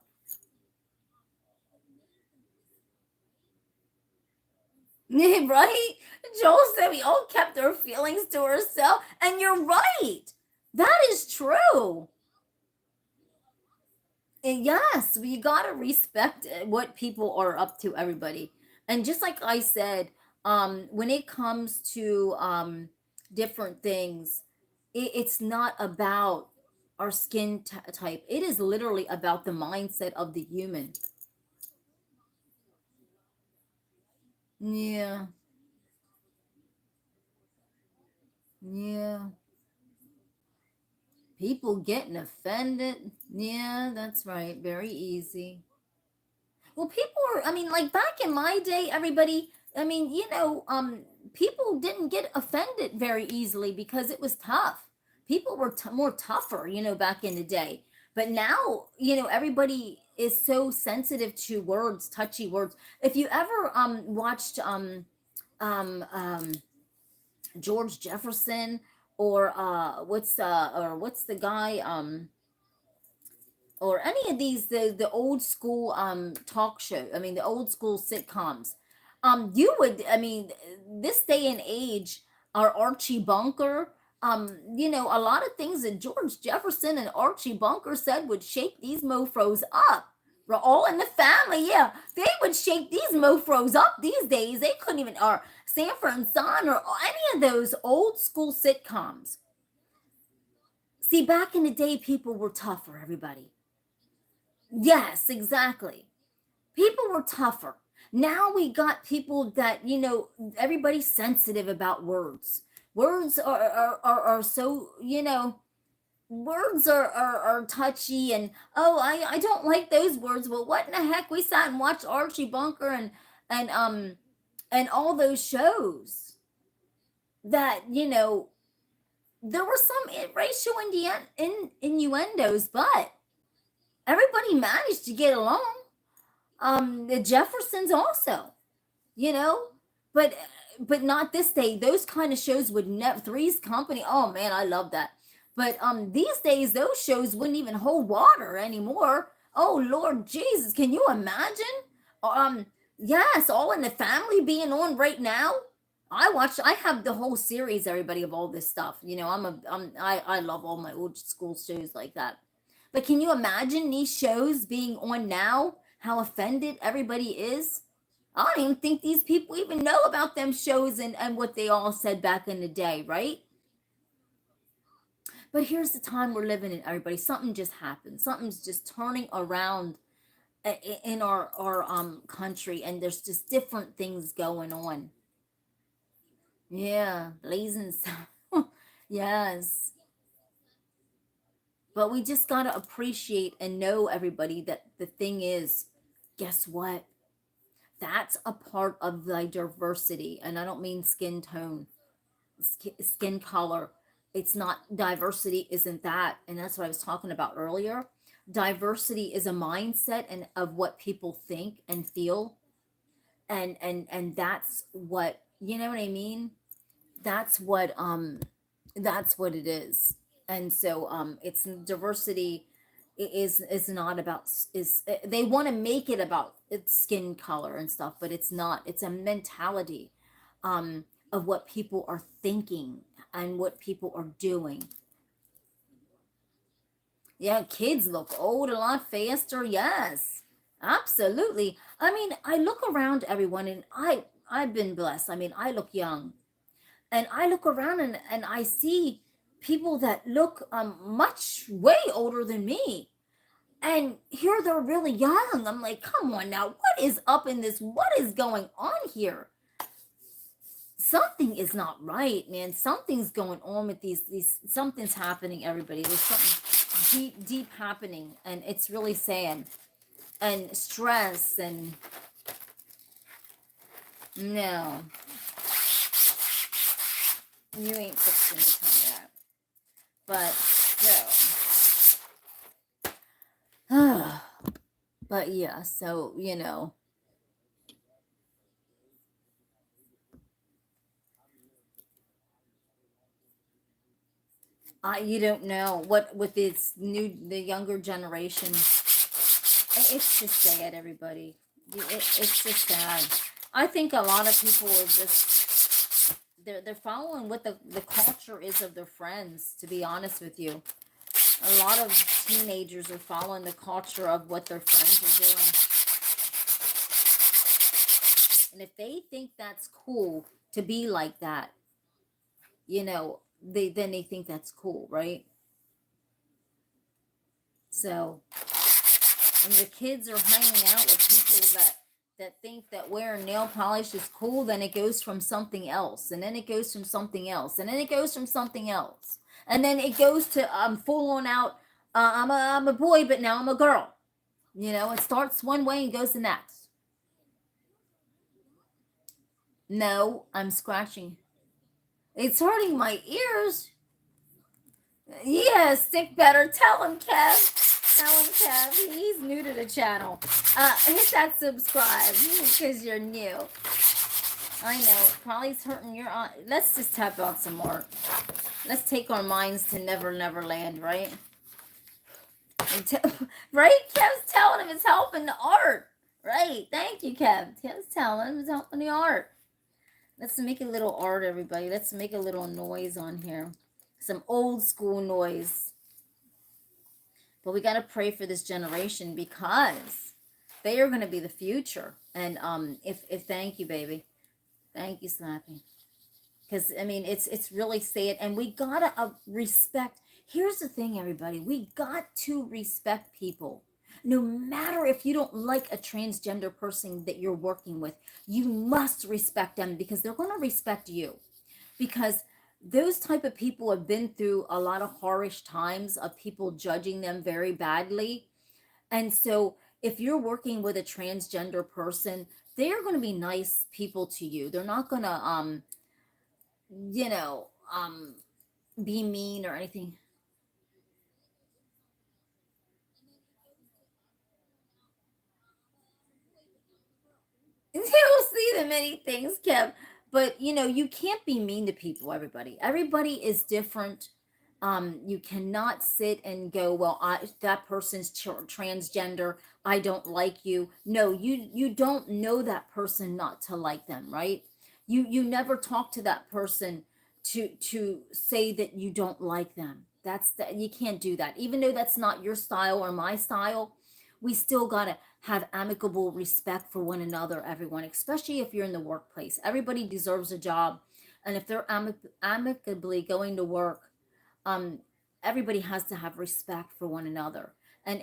Right? Joel said we all kept our feelings to ourselves, and you're right. That is true. And yes, we gotta respect what people are up to, everybody. And just like I said, when it comes to different things, it's not about our skin type. It is literally about the mindset of the human. Yeah, yeah. People getting offended. Yeah, that's right. Very easy. Well, people were, I mean, like back in my day, everybody, I mean, people didn't get offended very easily because it was tough. People were more tougher, back in the day. But now, everybody is so sensitive to words, touchy words. If you ever watched um um George Jefferson, or what's the guy, or any of these, the old school talk show, I mean the old school sitcoms, you would, I mean, this day and age, our Archie Bunker, a lot of things that George Jefferson and Archie Bunker said would shake these mofos up. We're all in the family, yeah, they would shake these mofos up these days. They couldn't even, or Sanford and Son, or any of those old school sitcoms. See, back in the day, people were tougher, everybody. Yes, exactly. People were tougher. Now we got people that, everybody's sensitive about words. Words are so, words are touchy, and oh, I don't like those words. Well, what in the heck? We sat and watched Archie Bunker and and all those shows that, there were some racial innuendos, but everybody managed to get along. The Jeffersons also, you know, but not this day. Those kind of shows would never. Three's Company. Oh man, I love that. But these days those shows wouldn't even hold water anymore. Oh Lord Jesus, can you imagine? Yes, All in the Family being on right now. I have the whole series, everybody, of all this stuff. I love all my old school shows like that. But can you imagine these shows being on now? How offended everybody is? I don't even think these people even know about them shows, and what they all said back in the day, right? But here's the time we're living in, everybody. Something just happened. Something's just turning around in our country, and there's just different things going on. Yeah, blazing stuff. Yes. But we just got to appreciate and know, everybody, that the thing is, guess what? That's a part of the diversity. And I don't mean skin tone, skin color. It's not, diversity isn't that. And that's what I was talking about earlier. Diversity is a mindset and of what people think and feel. And that's what, you know what I mean? That's what that's what it is. And so it's diversity is not about, is they want to make it about its skin color and stuff, but it's not. It's a mentality of what people are thinking and what people are doing. Yeah, kids look old a lot faster. Yes, absolutely. I mean, I look around everyone, and I've been blessed. I mean, I look young, and I look around, and I see people that look much way older than me. And here they're really young. I'm like, come on now, what is up in this? What is going on here? something is not right, man. Something's going on with these something's happening, everybody. There's something deep happening, and it's really sad. And stress, and no, you ain't fixing to tell me that. But so but yeah, so you don't know what with this the younger generation. It's just sad, everybody. It's just sad. I think a lot of people are just they're following what the culture is of their friends. To be honest with you, a lot of teenagers are following the culture of what their friends are doing, and if they think that's cool to be like that, they then they think that's cool, right? So when your kids are hanging out with people that think that wearing nail polish is cool, then it goes from something else, and then it goes from something else, and then it goes from something else, and then it goes to full on out. I'm a boy, but now I'm a girl. It starts one way and goes the next. No, I'm scratching. It's hurting my ears. Yeah, stick better. Tell him, Kev. Tell him, Kev. He's new to the channel. Hit that subscribe because you're new. I know. Probably it's hurting your eye. Let's just tap out some more. Let's take our minds to Never Never Land, right? Right? Kev's telling him it's helping the art. Right. Thank you, Kev. Kev's telling him it's helping the art. Let's make a little art, everybody. Let's make a little noise on here. Some old school noise. But we got to pray for this generation because they are going to be the future. And if thank you, baby. Thank you, Slappy. Because I mean, it's really sad, and we gotta respect. Here's the thing, everybody. We got to respect people. No matter if you don't like a transgender person that you're working with, you must respect them because they're going to respect you. Because those type of people have been through a lot of harsh times of people judging them very badly. And so if you're working with a transgender person, they're going to be nice people to you. They're not going to you know, be mean or anything. You'll see the many things, Kev. But you can't be mean to people. Everybody is different. You cannot sit and go, well, that person's transgender. I don't like you. No, you don't know that person not to like them, right? You never talk to that person to say that you don't like them. You can't do that. Even though that's not your style or my style, we still gotta have amicable respect for one another, everyone, especially if you're in the workplace. Everybody deserves a job, and if they're amicably going to work, um, everybody has to have respect for one another. And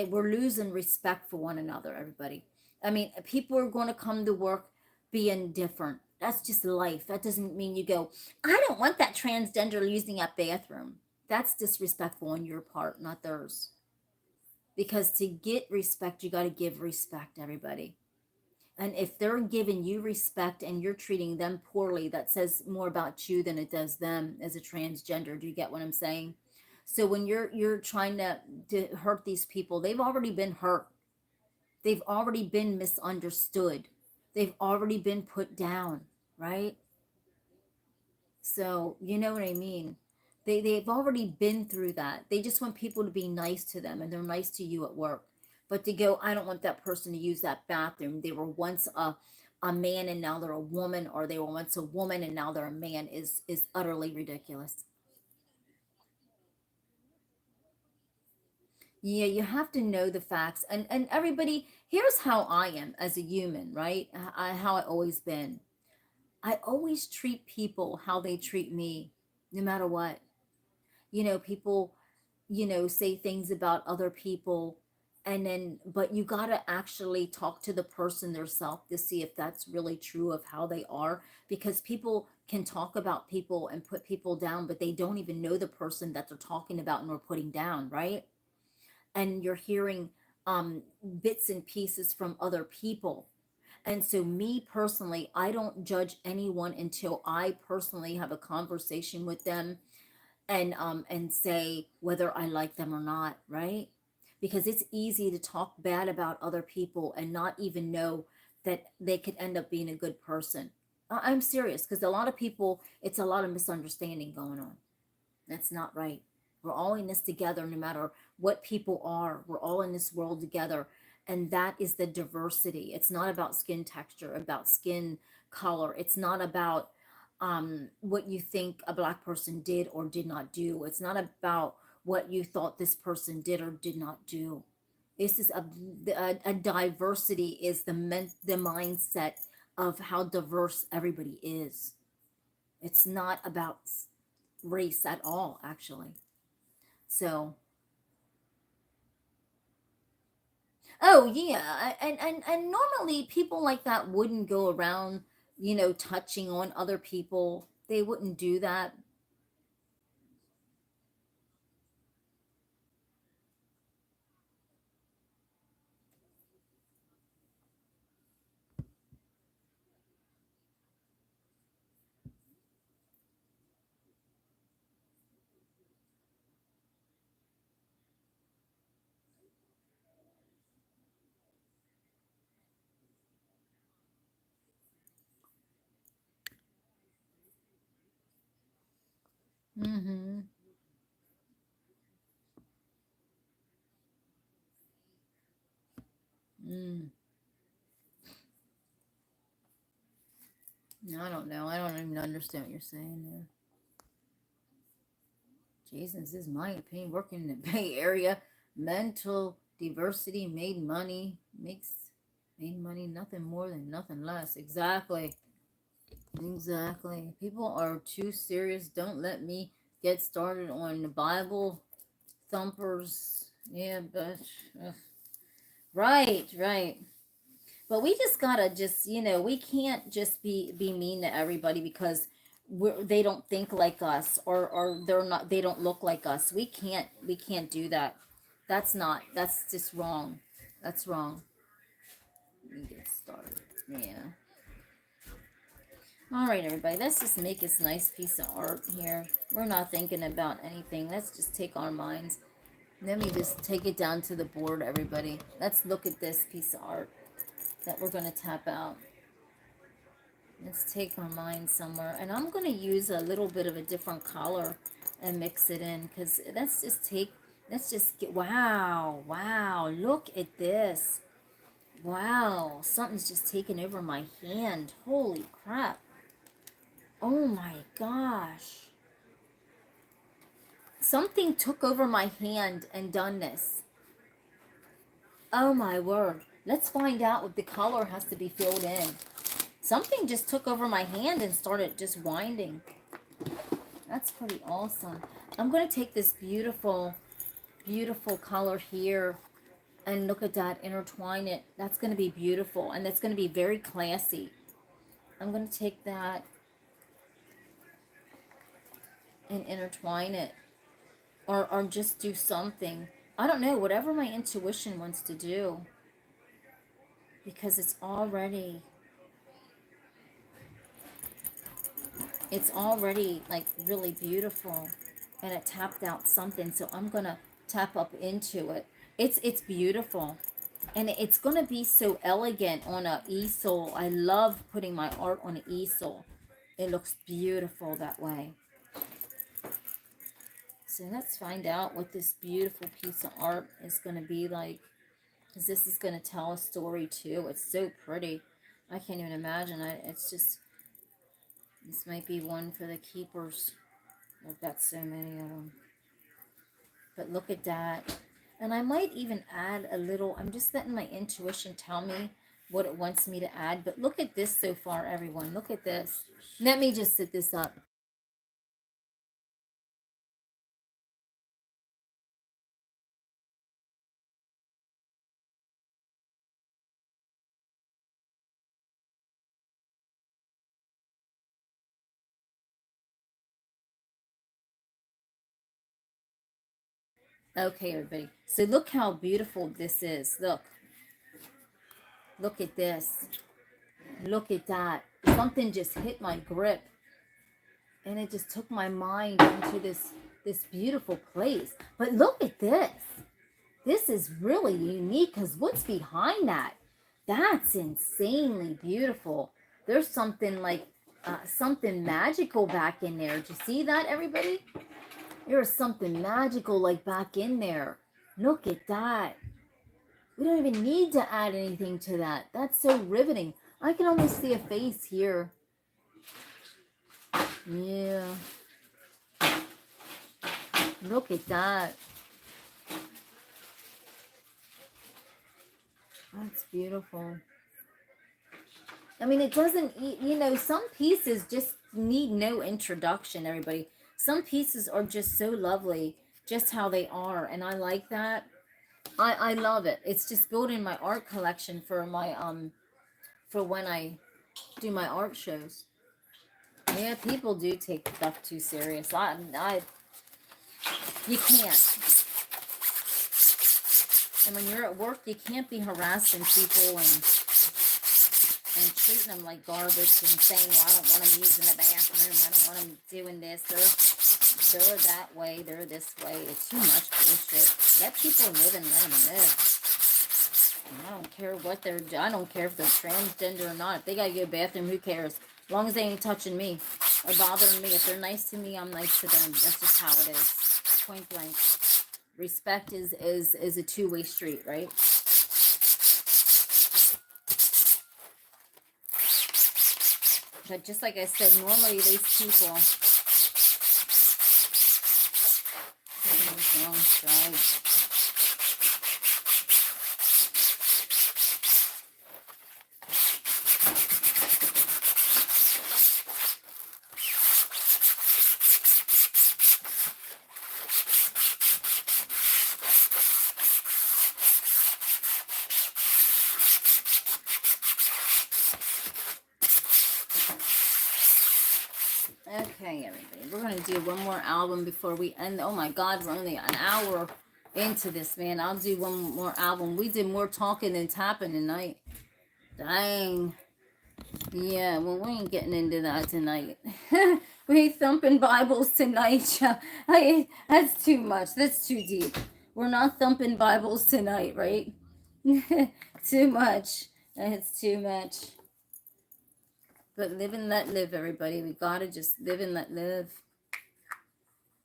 we're losing respect for one another, everybody. I mean, people are going to come to work being different. That's just life. That doesn't mean you go, I don't want that transgender using that bathroom. That's disrespectful on your part, not theirs. Because to get respect, you got to give respect, everybody. And if they're giving you respect and you're treating them poorly, that says more about you than it does them as a transgender. Do you get what I'm saying? So when you're trying to hurt these people, they've already been hurt. They've already been misunderstood. They've already been put down, right? So you know what I mean. They've already been through that. They just want people to be nice to them, and they're nice to you at work. But to go, I don't want that person to use that bathroom. They were once a man and now they're a woman, or they were once a woman and now they're a man is utterly ridiculous. Yeah, you have to know the facts, and everybody. Here's how I am as a human, right? How I always been. I always treat people how they treat me, no matter what. People say things about other people, And then, but you got to actually talk to the person themselves to see if that's really true of how they are, because people can talk about people and put people down, but they don't even know the person that they're talking about and are putting down, right? And you're hearing bits and pieces from other people. And so, me personally, I don't judge anyone until I personally have a conversation with them and say whether I like them or not, right? Because it's easy to talk bad about other people and not even know that they could end up being a good person. I'm serious, because a lot of people, it's a lot of misunderstanding going on. That's not right. We're all in this together, no matter what people are. We're all in this world together. And that is the diversity. It's not about skin texture, about skin color. It's not about what you think a black person did or did not do. It's not about what you thought this person did or did not do. This is a diversity is the mindset of how diverse everybody is. It's not about race at all, actually. So, oh yeah, and normally people like that wouldn't go around, touching on other people. They wouldn't do that. Mm-hmm. Mm. I don't know. I don't even understand what you're saying there. Jason, this is my opinion. Working in the Bay Area, mental diversity made money, nothing more than nothing less. Exactly. Exactly. People are too serious. Don't let me get started on the Bible thumpers. Yeah, but right, right. But we just gotta just we can't just be mean to everybody because they don't think like us, or they don't look like us. We can't do that. That's just wrong. That's wrong. Let me get started. Yeah. All right, everybody. Let's just make this nice piece of art here. We're not thinking about anything. Let's just take our minds. Let me just take it down to the board, everybody. Let's look at this piece of art that we're going to tap out. Let's take our mind somewhere. And I'm going to use a little bit of a different color and mix it in. Because let's just get, wow, wow, look at this. Wow, something's just taken over my hand. Holy crap. Oh my gosh. Something took over my hand and done this. Oh my word. Let's find out what the color has to be filled in. Something just took over my hand and started just winding. That's pretty awesome. I'm going to take this beautiful, beautiful color here and look at that, intertwine it. That's going to be beautiful, and that's going to be very classy. I'm going to take that and intertwine it, or just do something. I don't know, whatever my intuition wants to do, because it's already like really beautiful, and it tapped out something, so I'm gonna tap up into it. It's beautiful, and it's gonna be so elegant on a easel. I love putting my art on an easel. It looks beautiful that way. So let's find out what this beautiful piece of art is gonna be like, because this is gonna tell a story too. It's so pretty. I can't even imagine it. It's just, this might be one for the keepers. I've got so many of them. But look at that. And I might even add a little, I'm just letting my intuition tell me what it wants me to add. But look at this so far, everyone. Look at this. Let me just set this up. Okay, everybody. So look how beautiful this is. Look. Look at this. Look at that. Something just hit my grip. And it just took my mind into this beautiful place. But look at this. This is really unique because what's behind that? That's insanely beautiful. There's something like something magical back in there. Did you see that, everybody? There's something magical like back in there. Look at that. We don't even need to add anything to that. That's so riveting. I can almost see a face here. Yeah. Look at that. That's beautiful. I mean, it doesn't, you know, some pieces just need no introduction, everybody. Some pieces are just so lovely, just how they are. And I like that. I love it. It's just building my art collection for my, for when I do my art shows. Yeah, people do take stuff too serious. You can't. And when you're at work, you can't be harassing people and treating them like garbage and saying, well, I don't want them using the bathroom. I don't want them doing this. They're that way. They're this way. It's too much bullshit. Let people live and let them live. And I don't care what they're doing. I don't care if they're transgender or not. If they got to go to the bathroom, who cares? As long as they ain't touching me or bothering me. If they're nice to me, I'm nice to them. That's just how it is. Point blank. Respect is a two-way street, right? But just like I said, normally these people wrong side. Okay, everybody, we're going to do one more album before we end. Oh my God, we're only an hour into this, man. I'll do one more album. We did more talking than tapping tonight. Dang. Yeah, well, we ain't getting into that tonight. We ain't thumping Bibles tonight. That's too much. That's too deep. We're not thumping Bibles tonight, right? Too much. It's too much. But live and let live, everybody. We gotta just live and let live.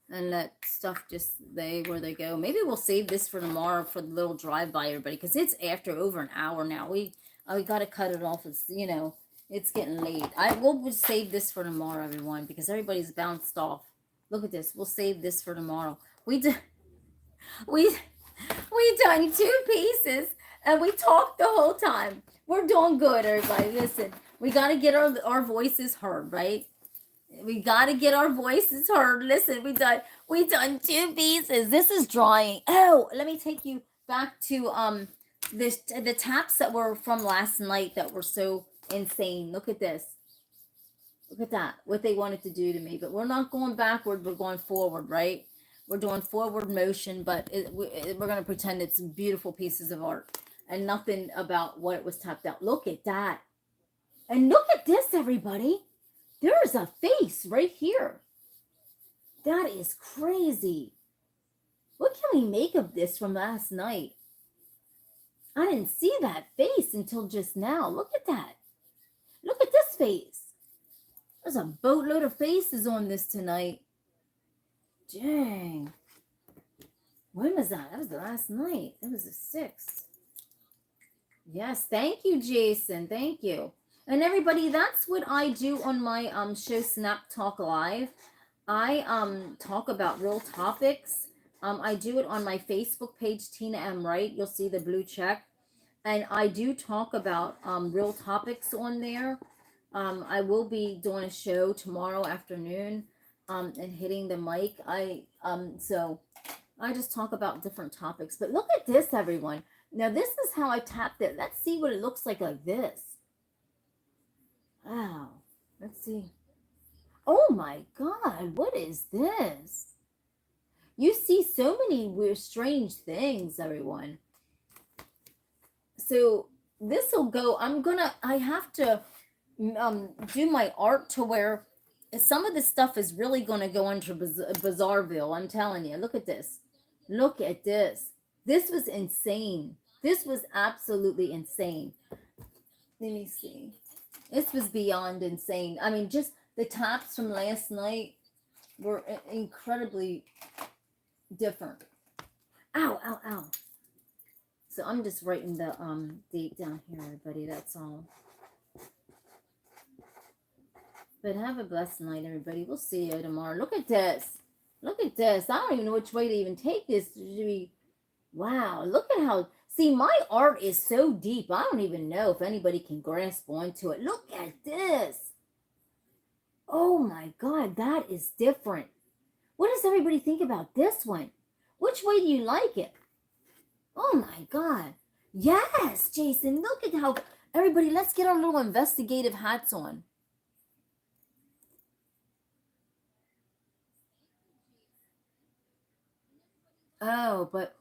And let stuff just lay where they go. Maybe we'll save this for tomorrow for the little drive-by, everybody. Because it's after over an hour now. We gotta cut it off. It's, you know, it's getting late. We'll save this for tomorrow, everyone. Because everybody's bounced off. Look at this. We'll save this for tomorrow. We done 2 pieces. And we talked the whole time. We're doing good, everybody. Listen. We got to get our voices heard, right? We got to get our voices heard. Listen, we done 2 pieces. This is drawing. Oh, let me take you back to the taps that were from last night that were so insane. Look at this. Look at that. What they wanted to do to me. But we're not going backward. We're going forward, right? We're doing forward motion, but we're going to pretend it's beautiful pieces of art and nothing about what it was tapped out. Look at that. And look at this, everybody. There's a face right here. That is crazy. What can we make of this from last night? I didn't see that face until just now. Look at that. Look at this face. There's a boatload of faces on this tonight. Dang. When was that? That was the last night. That was the 6th. Yes, thank you, Jason. Thank you. And everybody, that's what I do on my show Snap Talk Live. I talk about real topics. I do it on my Facebook page, Tina M Wright. You'll see the blue check. And I do talk about real topics on there. I will be doing a show tomorrow afternoon and hitting the mic. So I just talk about different topics. But look at this, everyone. Now, this is how I tapped it. Let's see what it looks like this. Wow. Let's see. Oh my God. What is this? You see so many weird, strange things, everyone. So this will go, I have to do my art to where some of this stuff is really going to go into Bizarreville. I'm telling you. Look at this. Look at this. This was insane. This was absolutely insane. Let me see. This was beyond insane. I mean, just the tops from last night were incredibly different. Ow, ow, ow. So I'm just writing the date down here, everybody. That's all. But have a blessed night, everybody. We'll see you tomorrow. Look at this. Look at this. I don't even know which way to even take this. Wow. Look at how... See, my art is so deep. I don't even know if anybody can grasp onto it. Look at this. Oh, my God. That is different. What does everybody think about this one? Which way do you like it? Oh, my God. Yes, Jason. Look at how... Everybody, let's get our little investigative hats on. Oh, but...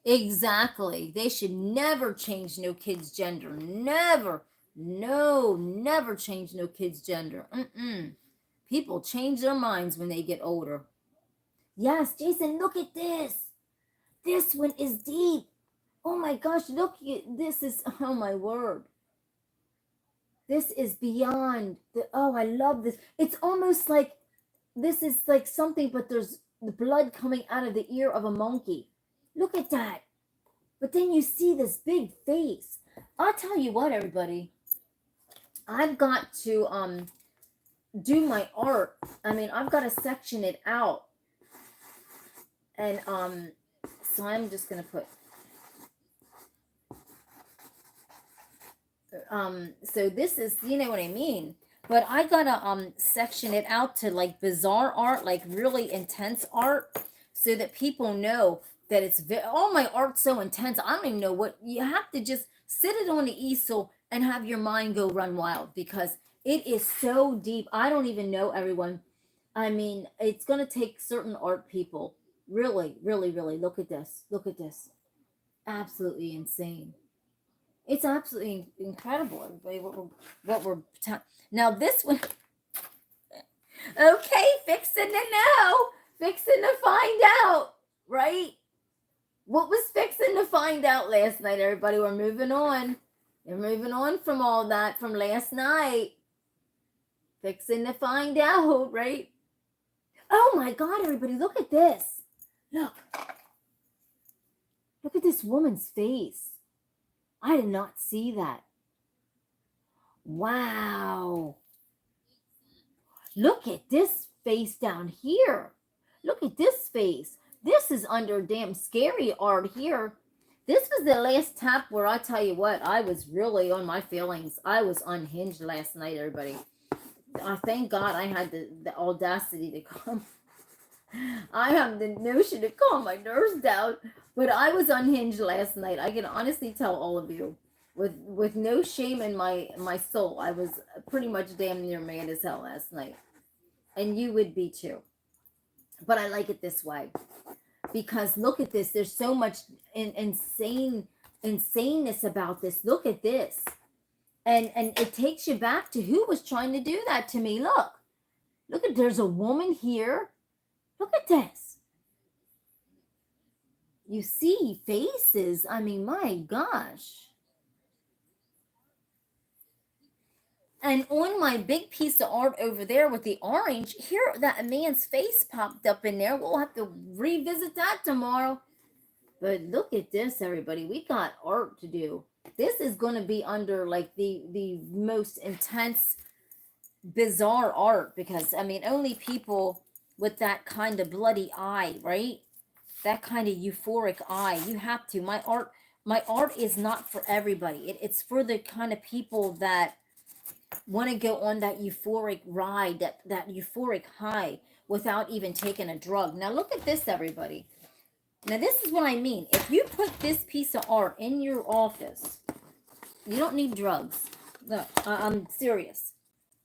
Exactly. They should never change no kid's gender. Never. No, never change no kid's gender. People change their minds when they get older. Yes, Jason, look at this. This one is deep. Oh my gosh, look. This is, oh my word. This is beyond. Oh, I love this. It's almost like, this is like something, but there's the blood coming out of the ear of a monkey. Look at that. But then you see this big face. I'll tell you what, everybody. I've got to do my art. I mean, I've got to section it out. And so I'm just going to put so this is, you know what I mean? But I got to section it out to like bizarre art, like really intense art, so that people know that it's all my art's so intense. I don't even know what you have to just sit it on the easel and have your mind go run wild, because it is so deep. I don't even know, everyone. I mean, it's going to take certain art people. Really, really, really. Look at this. Look at this. Absolutely insane. It's absolutely incredible, everybody. What we're now this one. Okay, fixing to know, fixing to find out, right? What was fixing to find out last night, everybody? We're moving on. We're moving on from all that from last night. Fixing to find out, right? Oh my God, everybody, look at this. Look. Look at this woman's face. I did not see that. Wow. Look at this face down here. Look at this face. This is under damn scary art here. This was the last tap where I tell you what, I was really on my feelings. I was unhinged last night, everybody. I thank God I had the audacity to come. I have the notion to calm my nerves down, but I was unhinged last night. I can honestly tell all of you, with no shame in my soul, I was pretty much damn near mad as hell last night, and you would be too. But I like it this way, because look at this. There's so much insaneness about this. Look at this, and it takes you back to who was trying to do that to me. Look at, there's a woman here. Look at this. You see faces. I mean, my gosh. And on my big piece of art over there with the orange, here that man's face popped up in there. We'll have to revisit that tomorrow. But look at this, everybody. We got art to do. This is going to be under like the most intense, bizarre art, because, I mean, only people with that kind of bloody eye, right? That kind of euphoric eye. You have to. My art is not for everybody. It's for the kind of people that want to go on that euphoric ride, that euphoric high, without even taking a drug. Now look at this, everybody. Now this is what I mean. If you put this piece of art in your office, you don't need drugs. No, I'm serious.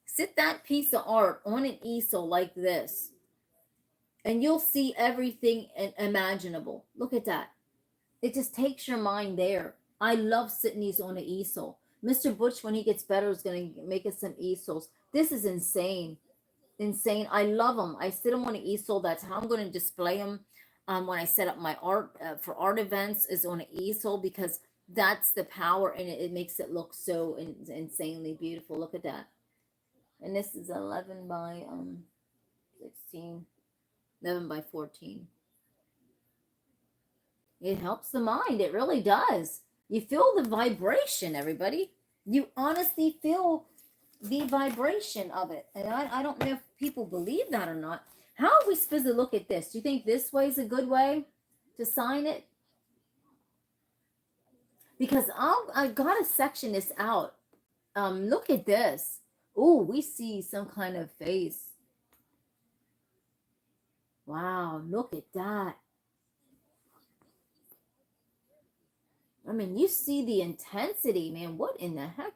Sit that piece of art on an easel like this, and you'll see everything imaginable. Look at that. It just takes your mind there. I love sitting these on an easel. Mr. Butch, when he gets better, is going to make us some easels. This is insane. Insane. I love them. I sit them on an easel. That's how I'm going to display them. When I set up my art for art events, is on an easel, because that's the power in it. It makes it look so insanely beautiful. Look at that. And this is 11 by 16, 11 by 14. It helps the mind. It really does. You feel the vibration, everybody. You honestly feel the vibration of it. And I don't know if people believe that or not. How are we supposed to look at this? Do you think this way is a good way to sign it? Because I got to section this out. Look at this. Oh, we see some kind of face. Wow, look at that. I mean, you see the intensity, man. What in the heck?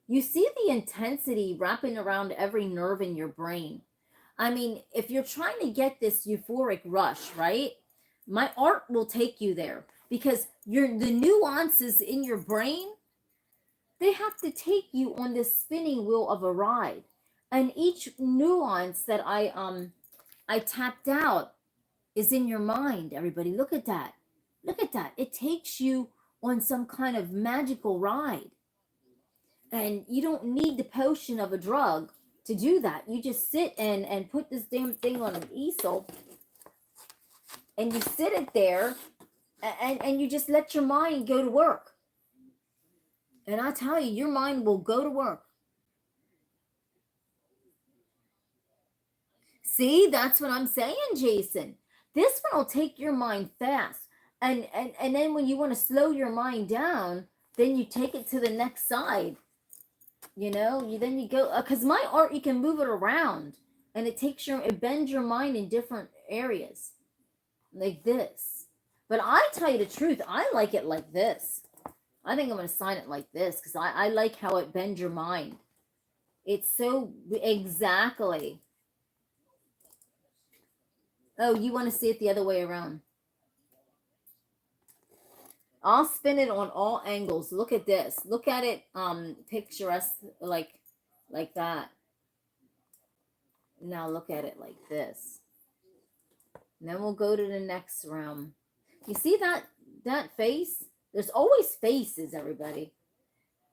You see the intensity wrapping around every nerve in your brain. I mean, if you're trying to get this euphoric rush, right? My art will take you there, because the nuances in your brain, they have to take you on this spinning wheel of a ride. And each nuance that I tapped out is in your mind, everybody. Look at that. Look at that. It takes you on some kind of magical ride. And you don't need the potion of a drug to do that. You just sit and put this damn thing on an easel, and you sit it there, and you just let your mind go to work. And I tell you, your mind will go to work. See, that's what I'm saying, Jason. This one will take your mind fast. And then when you want to slow your mind down, then you take it to the next side. You know, then you go, because my art, you can move it around, and it bends your mind in different areas, like this. But I tell you the truth, I like it like this. I think I'm going to sign it like this, because I like how it bends your mind. It's so, exactly. Oh, you want to see it the other way around? I'll spin it on all angles. Look at this. Look at it picturesque, like that. Now look at it like this. And then we'll go to the next round. You see that face? There's always faces, everybody.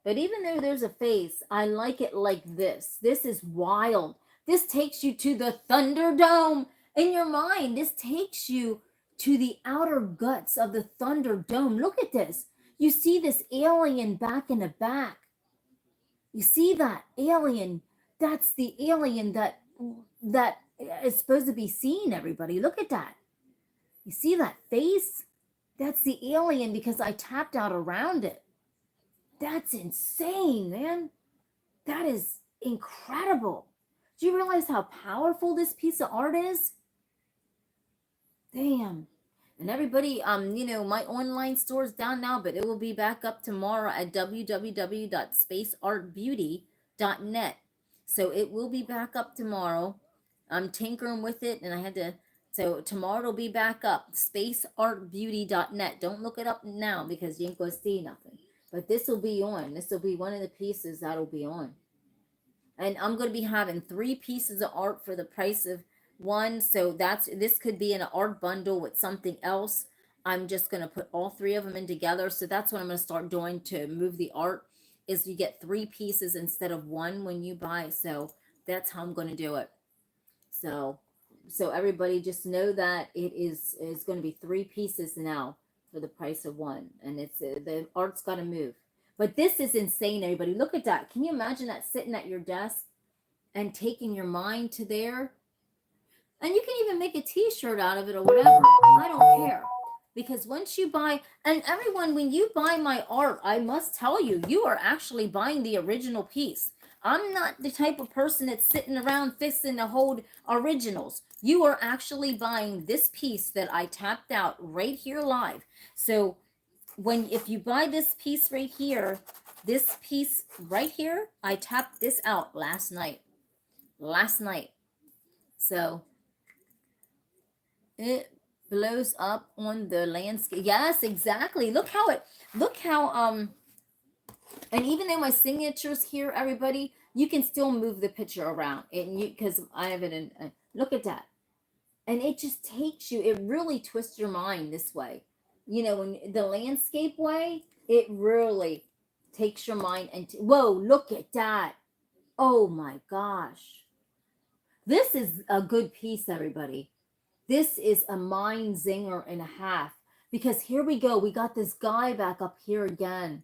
But even though there's a face, I like it like this. This is wild. This takes you to the Thunderdome in your mind. This takes you to the outer guts of the Thunderdome. Look at this. You see this alien back in the back. You see that alien? That's the alien that is supposed to be seen, everybody. Look at that. You see that face? That's the alien, because I tapped out around it. That's insane, man. That is incredible. Do you realize how powerful this piece of art is? Damn. And everybody, my online store is down now, but it will be back up tomorrow at www.spaceartbeauty.net. So it will be back up tomorrow. I'm tinkering with it, and so tomorrow it'll be back up, spaceartbeauty.net. Don't look it up now, because you ain't going to see nothing. But this will be on. This will be one of the pieces that'll be on. And I'm going to be having 3 pieces of art for the price of one. So this could be in an art bundle with something else. I'm just going to put all 3 of them in together. So that's what I'm going to start doing to move the art, is you get 3 pieces instead of 1 when you buy. So that's how I'm going to do it. So everybody just know that it's going to be 3 pieces now for the price of 1. And it's the art's got to move. But this is insane, everybody. Look at that. Can you imagine that, sitting at your desk and taking your mind to there? And you can even make a t-shirt out of it or whatever. I don't care. Because once you buy, and everyone, when you buy my art, I must tell you, you are actually buying the original piece. I'm not the type of person that's sitting around fixing to hold originals. You are actually buying this piece that I tapped out right here live. So if you buy this piece right here, This piece right here, I tapped this out last night. So it blows up on the landscape. Yes, exactly. Look how, and even though my signature's here, everybody, you can still move the picture around. And you, because I have it in, look at that. And it just takes you, it really twists your mind this way. You know, when the landscape way, it really takes your mind and, whoa, look at that. Oh my gosh. This is a good piece, everybody. This is a mind zinger and a half. Because here we go. We got this guy back up here again.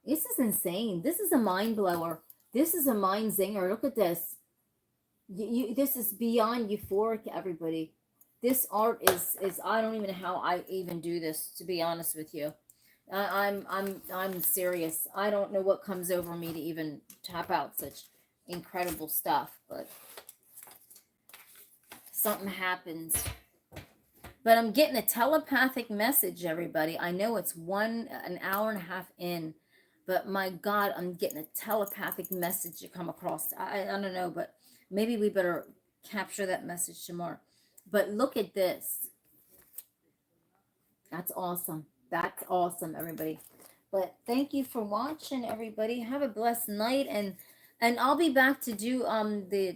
This is insane. This is a mind blower. This is a mind zinger. Look at this. This is beyond euphoric, everybody. This art is I don't even know how I even do this, to be honest with you. I'm serious. I don't know what comes over me to even tap out such incredible stuff, but something happens. But I'm getting a telepathic message, everybody. I know it's an hour and a half in, but my God, I'm getting a telepathic message to come across. I don't know, but maybe we better capture that message tomorrow. But look at this. That's awesome. That's awesome, everybody. But thank you for watching, everybody. Have a blessed night, and I'll be back to do the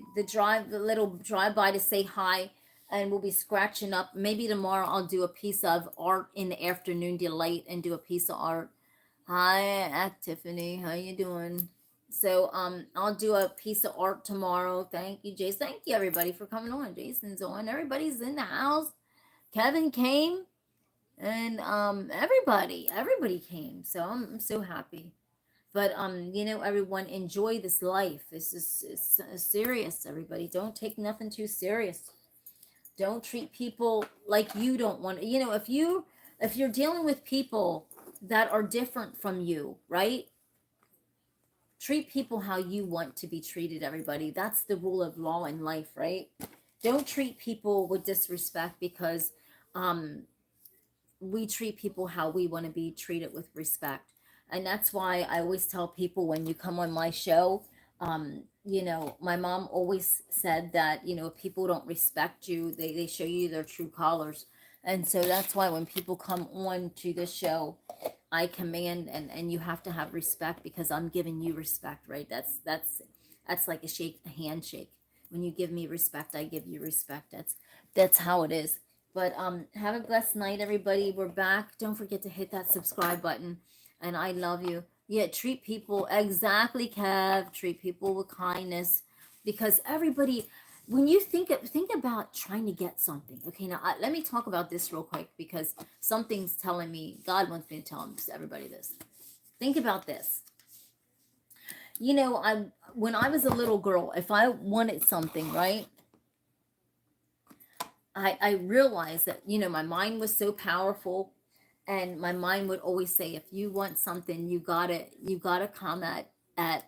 little drive by to say hi, and we'll be scratching up. Maybe tomorrow I'll do a piece of art in the afternoon delight and do a piece of art. Hi, Tiffany. How you doing? So I'll do a piece of art tomorrow. Thank you, Jason. Thank you, everybody, for coming on. Jason's on. Everybody's in the house. Kevin came. And everybody came, so I'm so happy. But you know, everyone, enjoy this life. This is it's serious, everybody. Don't take nothing too serious. Don't treat people like you don't want. You know, if you're dealing with people that are different from you, right? Treat people how you want to be treated, everybody. That's the rule of law in life, right? Don't treat people with disrespect, because we treat people how we want to be treated with respect. And that's why I always tell people, when you come on my show, you know, my mom always said that, you know, if people don't respect you, they show you their true colors. And so that's why when people come on to the show, I command, and you have to have respect, because I'm giving you respect, right? That's like a handshake. When you give me respect, I give you respect. That's how it is. But have a blessed night, everybody. We're back. Don't forget to hit that subscribe button. And I love you. Yeah, treat people exactly, Kev. Treat people with kindness, because everybody, when you think about trying to get something. Okay, now let me talk about this real quick, because something's telling me, God wants me to tell everybody this. Think about this. You know, when I was a little girl, if I wanted something, right? I realized that, you know, my mind was so powerful, and my mind would always say, if you want something, you gotta come at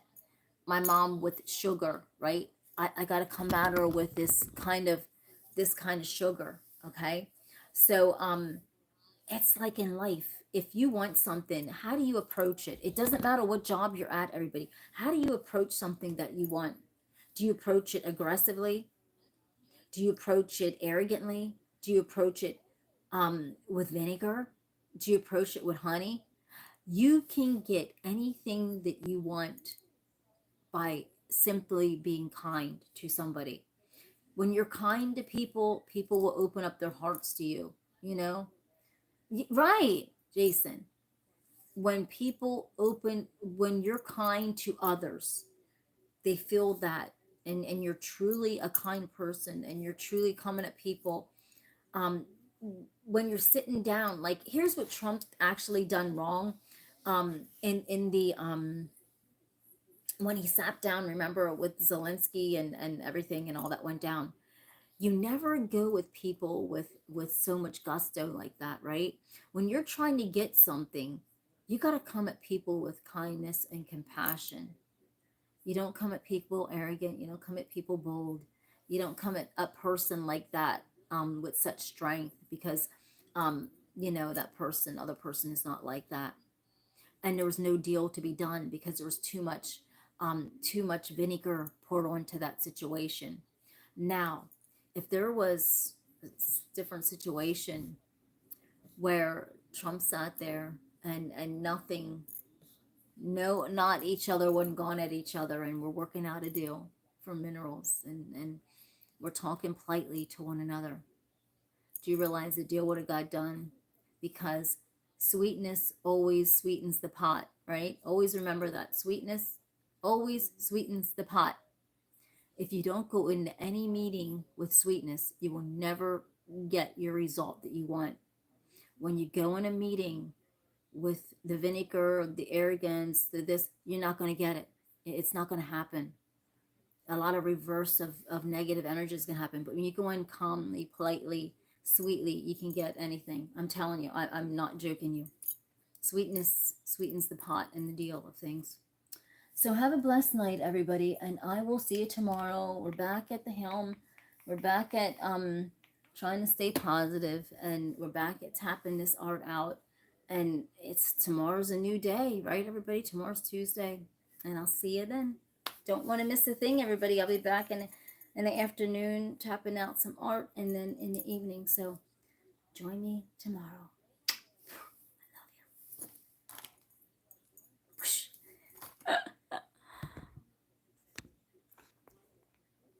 my mom with sugar, right? I gotta come at her with this kind of sugar. Okay. So it's like in life, if you want something, how do you approach it? It doesn't matter what job you're at, everybody. How do you approach something that you want? Do you approach it aggressively? Do you approach it arrogantly? Do you approach it with vinegar? Do you approach it with honey? You can get anything that you want by simply being kind to somebody. When you're kind to people, people will open up their hearts to you, you know? Right, Jason. When you're kind to others, they feel that, and you're truly a kind person, and you're truly coming at people. um when you're sitting down, like, here's what Trump actually done wrong. In the when he sat down, remember, with Zelensky and everything and all that went down. You never go with people with so much gusto like that, right? When you're trying to get something, you got to come at people with kindness and compassion. You don't come at people arrogant. You don't come at people bold. You don't come at a person like that, with such strength, because, you know, that person, other person is not like that. and there was no deal to be done because there was too much vinegar poured onto that situation. Now, if there was a different situation where Trump sat there and nothing, no, not each other wasn't gone at each other, and we're working out a deal for minerals, and we're talking politely to one another, do you realize the deal would have got done? Because sweetness always sweetens the pot, right? Always remember that. Sweetness always sweetens the pot. If you don't go into any meeting with sweetness, you will never get your result that you want. When you go in a meeting with the vinegar, the arrogance, the this, you're not going to get it. It's not going to happen. A lot of reverse of negative energy is going to happen. But when you go in calmly, politely, sweetly, you can get anything. I'm telling you, I'm not joking you. Sweetness sweetens the pot and the deal of things. So have a blessed night, everybody, and I will see you tomorrow. We're back at the helm. We're back at trying to stay positive, and we're back at tapping this art out. And it's tomorrow's a new day, right, everybody? Tomorrow's Tuesday, and I'll see you then. Don't want to miss a thing, everybody. I'll be back in the afternoon tapping out some art, and then in the evening. So join me tomorrow.